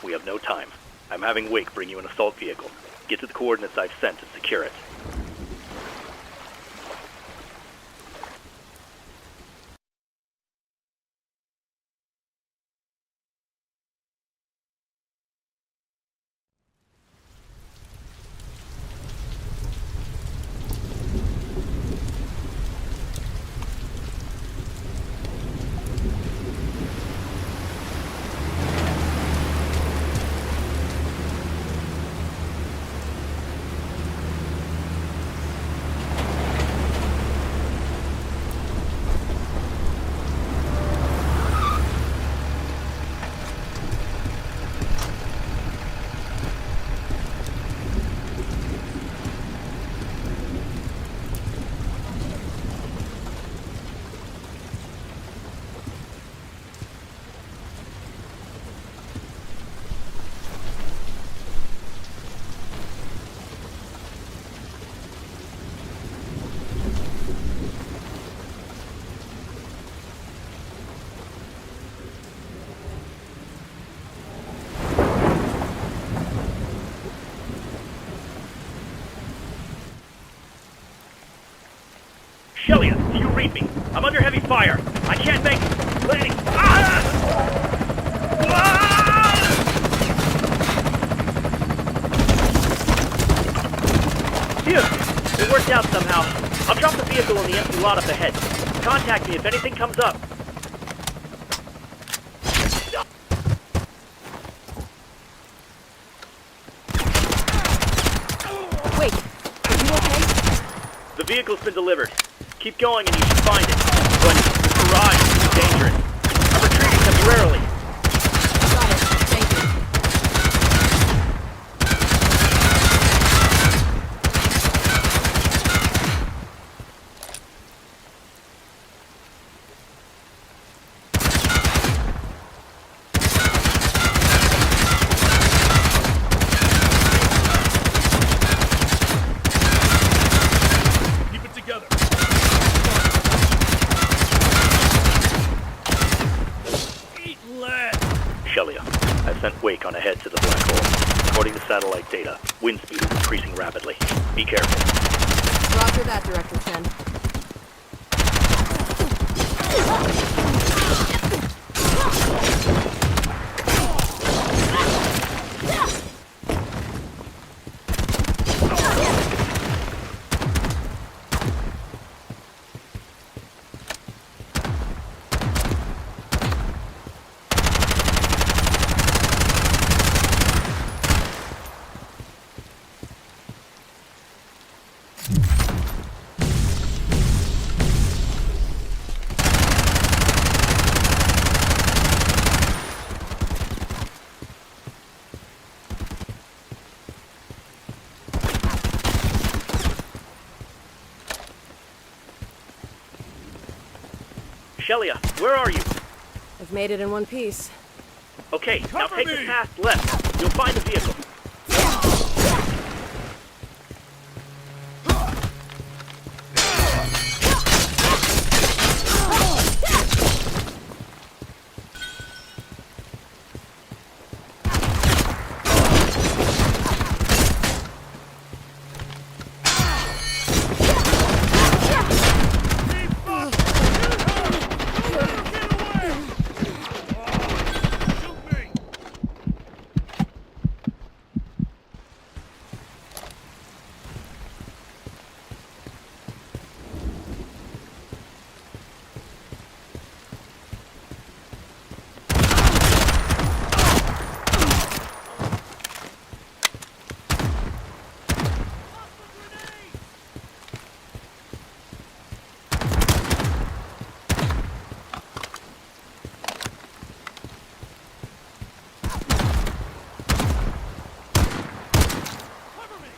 Speaker 4: We have no time. I'm having Wake bring you an assault vehicle. Get to the coordinates I've sent and secure it. Do you read me? I'm under heavy fire. I can't make landing. Ah! Ah! Phew! It worked out somehow. I'll drop the vehicle in the empty lot up ahead. Contact me if anything comes up.
Speaker 3: Wait, are you okay?
Speaker 4: The vehicle's been delivered. Keep going and you should find it. But the garage is dangerous. I'm retreating temporarily.
Speaker 3: Got it. Thank you.
Speaker 5: Keep it together. Eat lead.
Speaker 4: Shelia, I've sent Wake on ahead to the black hole. According to satellite data, wind speed is increasing rapidly. Be careful.
Speaker 3: Roger that, Director Chen.
Speaker 4: Shelia, where are you?
Speaker 3: I've made it in one piece.
Speaker 4: Okay, now
Speaker 5: Cover
Speaker 4: take
Speaker 5: me!
Speaker 4: the path left. You'll find the vehicle.
Speaker 5: Shoot me! Cover me!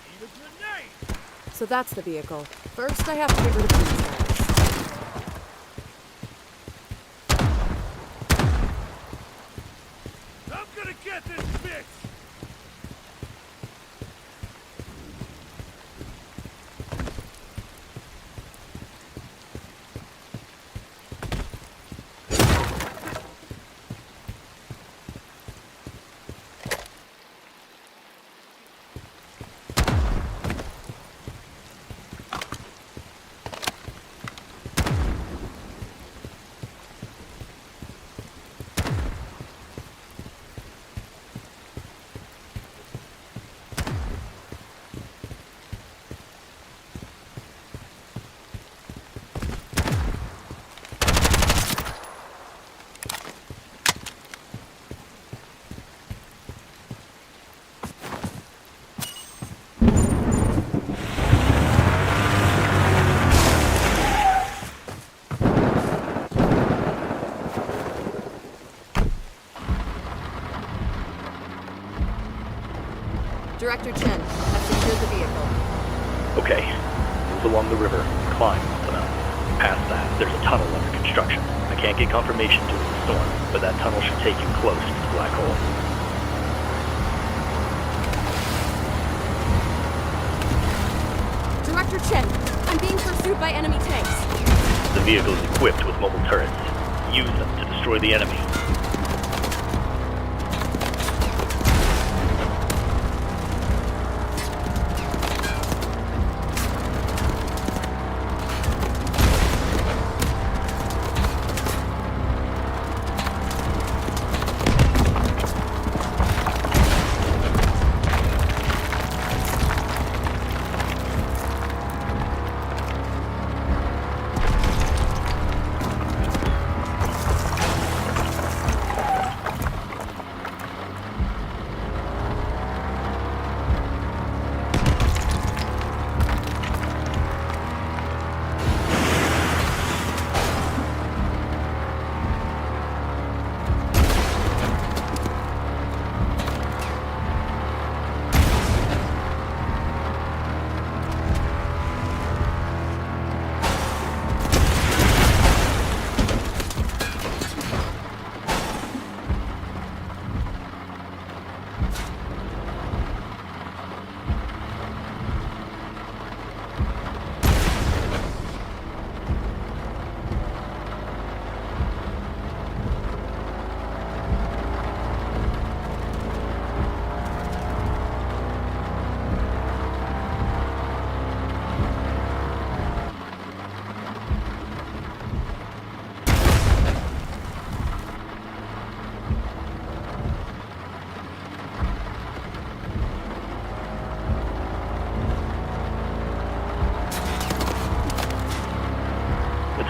Speaker 5: Need a grenade!
Speaker 3: So that's the vehicle. First, I have to get rid of these guys.
Speaker 5: I'm gonna get this bitch!
Speaker 3: Director Chen, I've secured the vehicle.
Speaker 4: Okay. Move along the river and climb up the mountain. Past that, there's a tunnel under construction. I can't get confirmation due to the storm, but that tunnel should take you close to the black hole.
Speaker 3: Director Chen, I'm being pursued by enemy tanks.
Speaker 4: The vehicle is equipped with mobile turrets. Use them to destroy the enemy.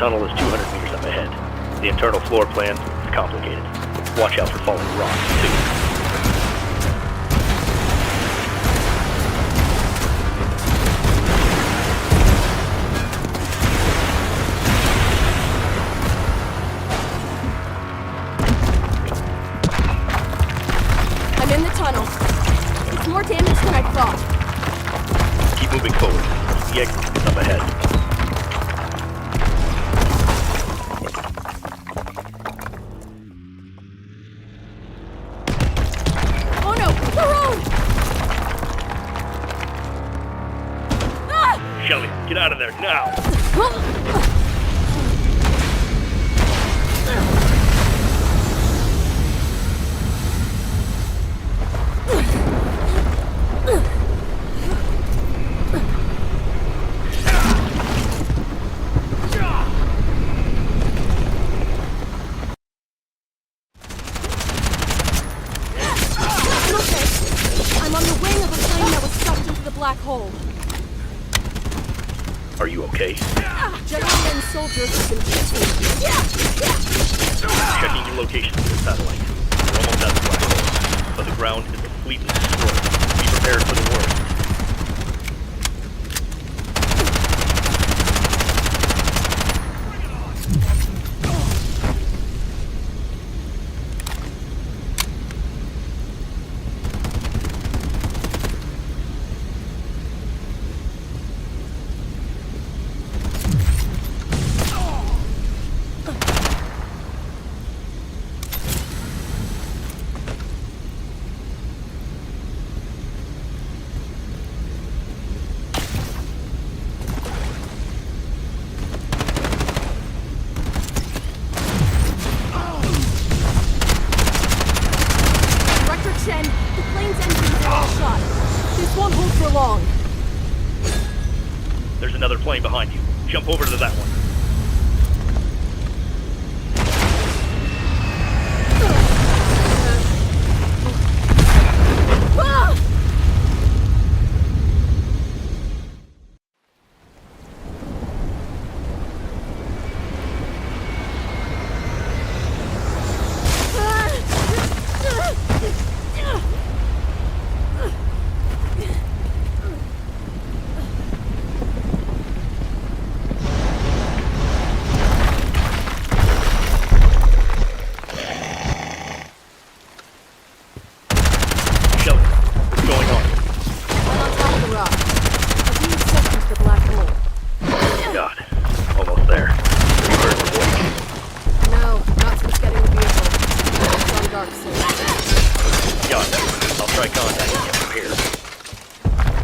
Speaker 4: tunnel is 200 meters up ahead. The internal floor plan is complicated. Watch out for falling rocks, too.
Speaker 3: I'm in the tunnel. It's more damage than I thought.
Speaker 4: Keep moving forward. The exit is up ahead.
Speaker 3: Oh no! The road! Ah!
Speaker 4: Shelly, get out of there now!
Speaker 3: I'm on the wing of a plane that was sucked into the black hole.
Speaker 4: Are you okay?
Speaker 3: General Lynn's soldiers have been chasing me.
Speaker 4: Checking your location with the satellite. You're almost at the black hole, but the ground is completely destroyed. Be prepared for the worst.
Speaker 3: The plane's engines are all shot. This won't hold for long.
Speaker 4: There's another plane behind you. Jump over to that one.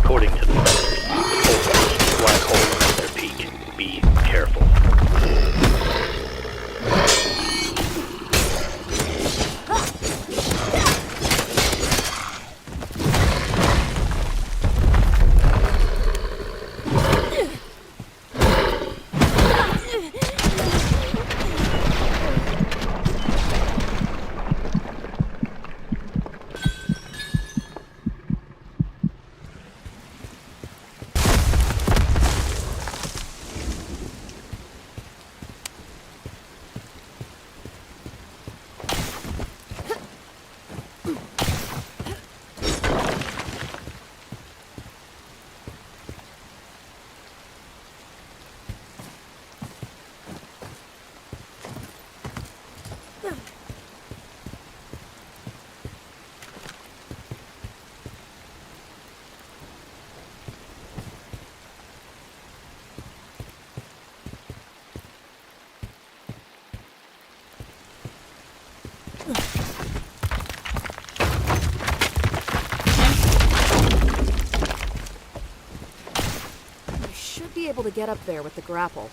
Speaker 4: According to the sensors, the black hole is at their peak. Be careful.
Speaker 3: I should be able to get up there with the grapple.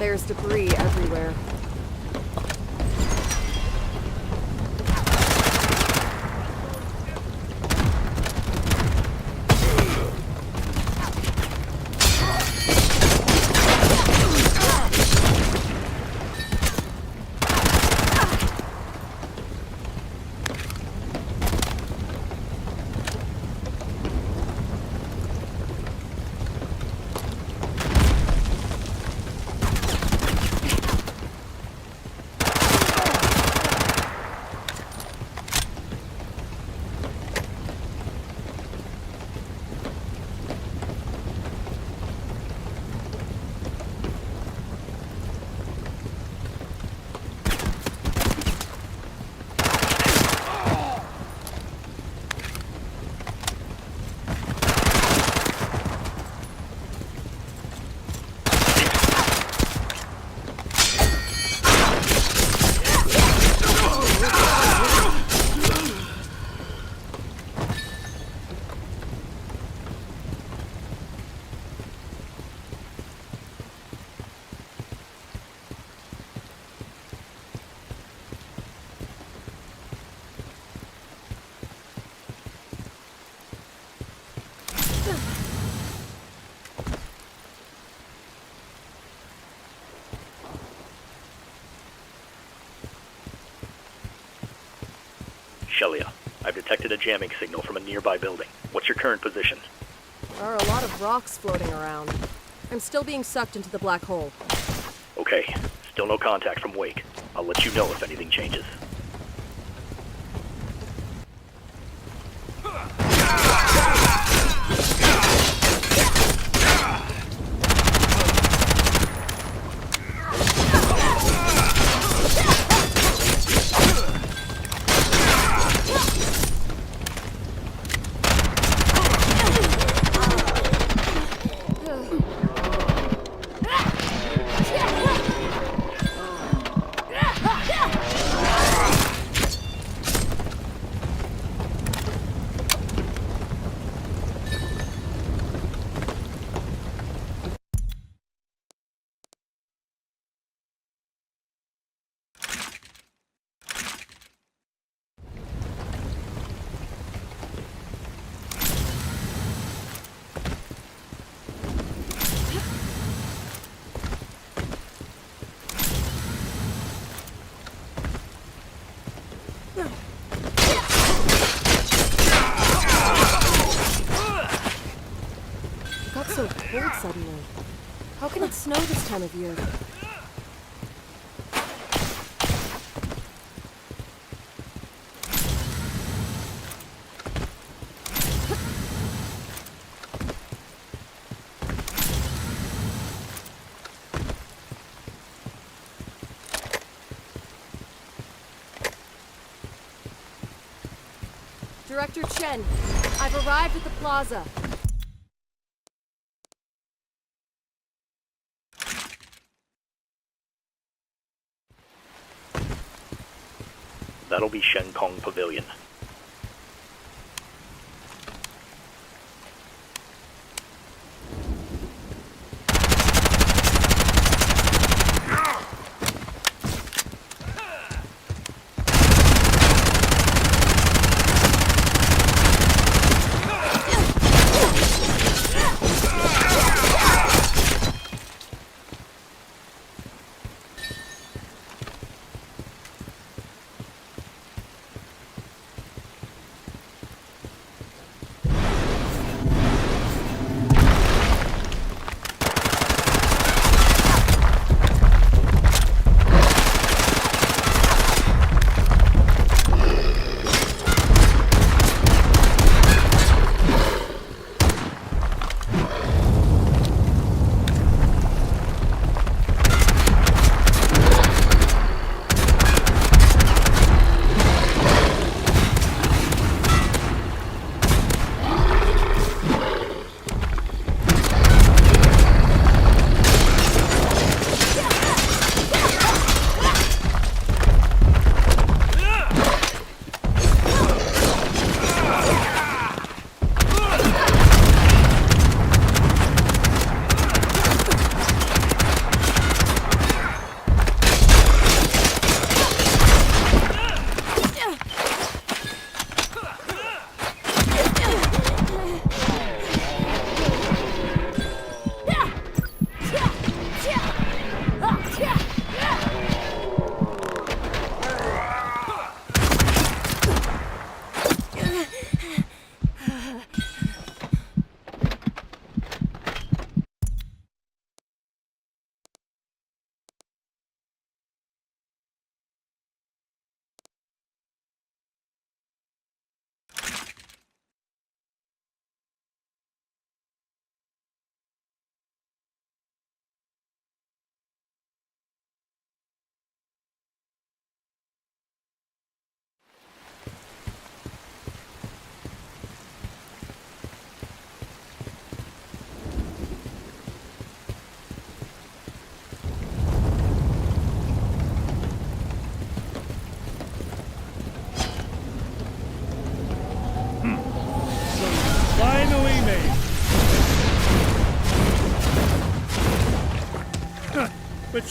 Speaker 3: There's debris everywhere.
Speaker 4: Shelia, I've detected a jamming signal from a nearby building. What's your current position?
Speaker 3: There are a lot of rocks floating around. I'm still being sucked into the black hole.
Speaker 4: Okay, still no contact from Wake. I'll let you know if anything changes.
Speaker 3: It got so cold suddenly. How can it snow this time of year? Director Chen, I've arrived at the plaza.
Speaker 4: That'll be Shen Kong Pavilion.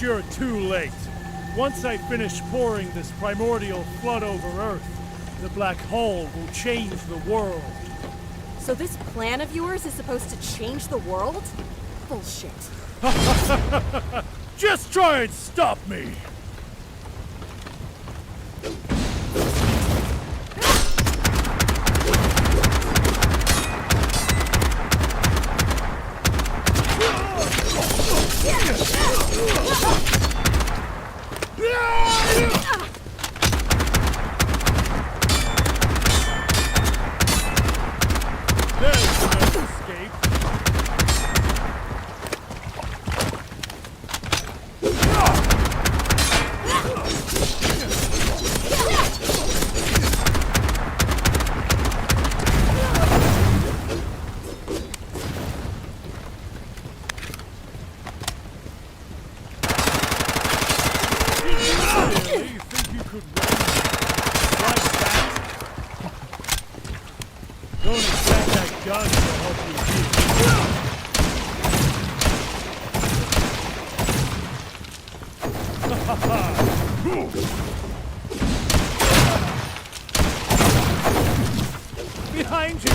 Speaker 5: But you're too late. Once I finish pouring this primordial flood over Earth, the black hole will change the world.
Speaker 3: So this plan of yours is supposed to change the world? Bullshit.
Speaker 5: Just try and stop me! There's no escape. Really? You think you could run like that? Don't expect that gun to help you. Behind you!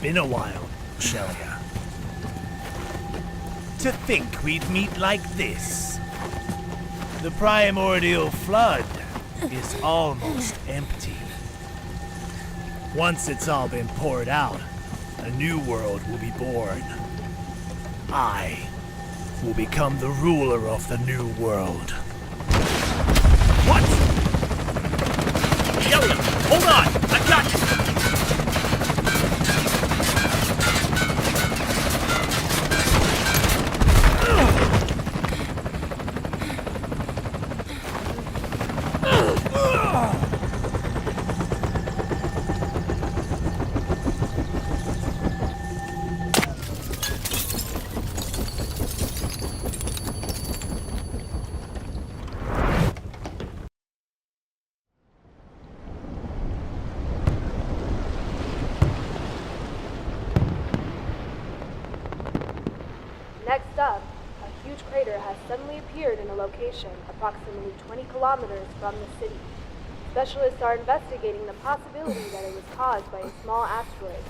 Speaker 8: been a while, Shelia. To think we'd meet like this. The primordial flood is almost empty.
Speaker 5: Once it's all been poured out, a new world will be born. I will become the ruler of the new world.
Speaker 7: What? Shelia, hold on! I've got you!
Speaker 2: Next up, a huge crater has suddenly appeared in a location approximately 20 kilometers from the city. Specialists are investigating the possibility that it was caused by a small asteroid.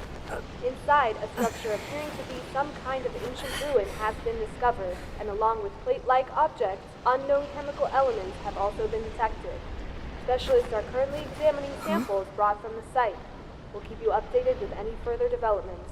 Speaker 2: Inside, a structure appearing to be some kind of ancient ruin has been discovered, and along with plate-like objects, unknown chemical elements have also been detected. Specialists are currently examining samples brought from the site. We'll keep you updated with any further developments.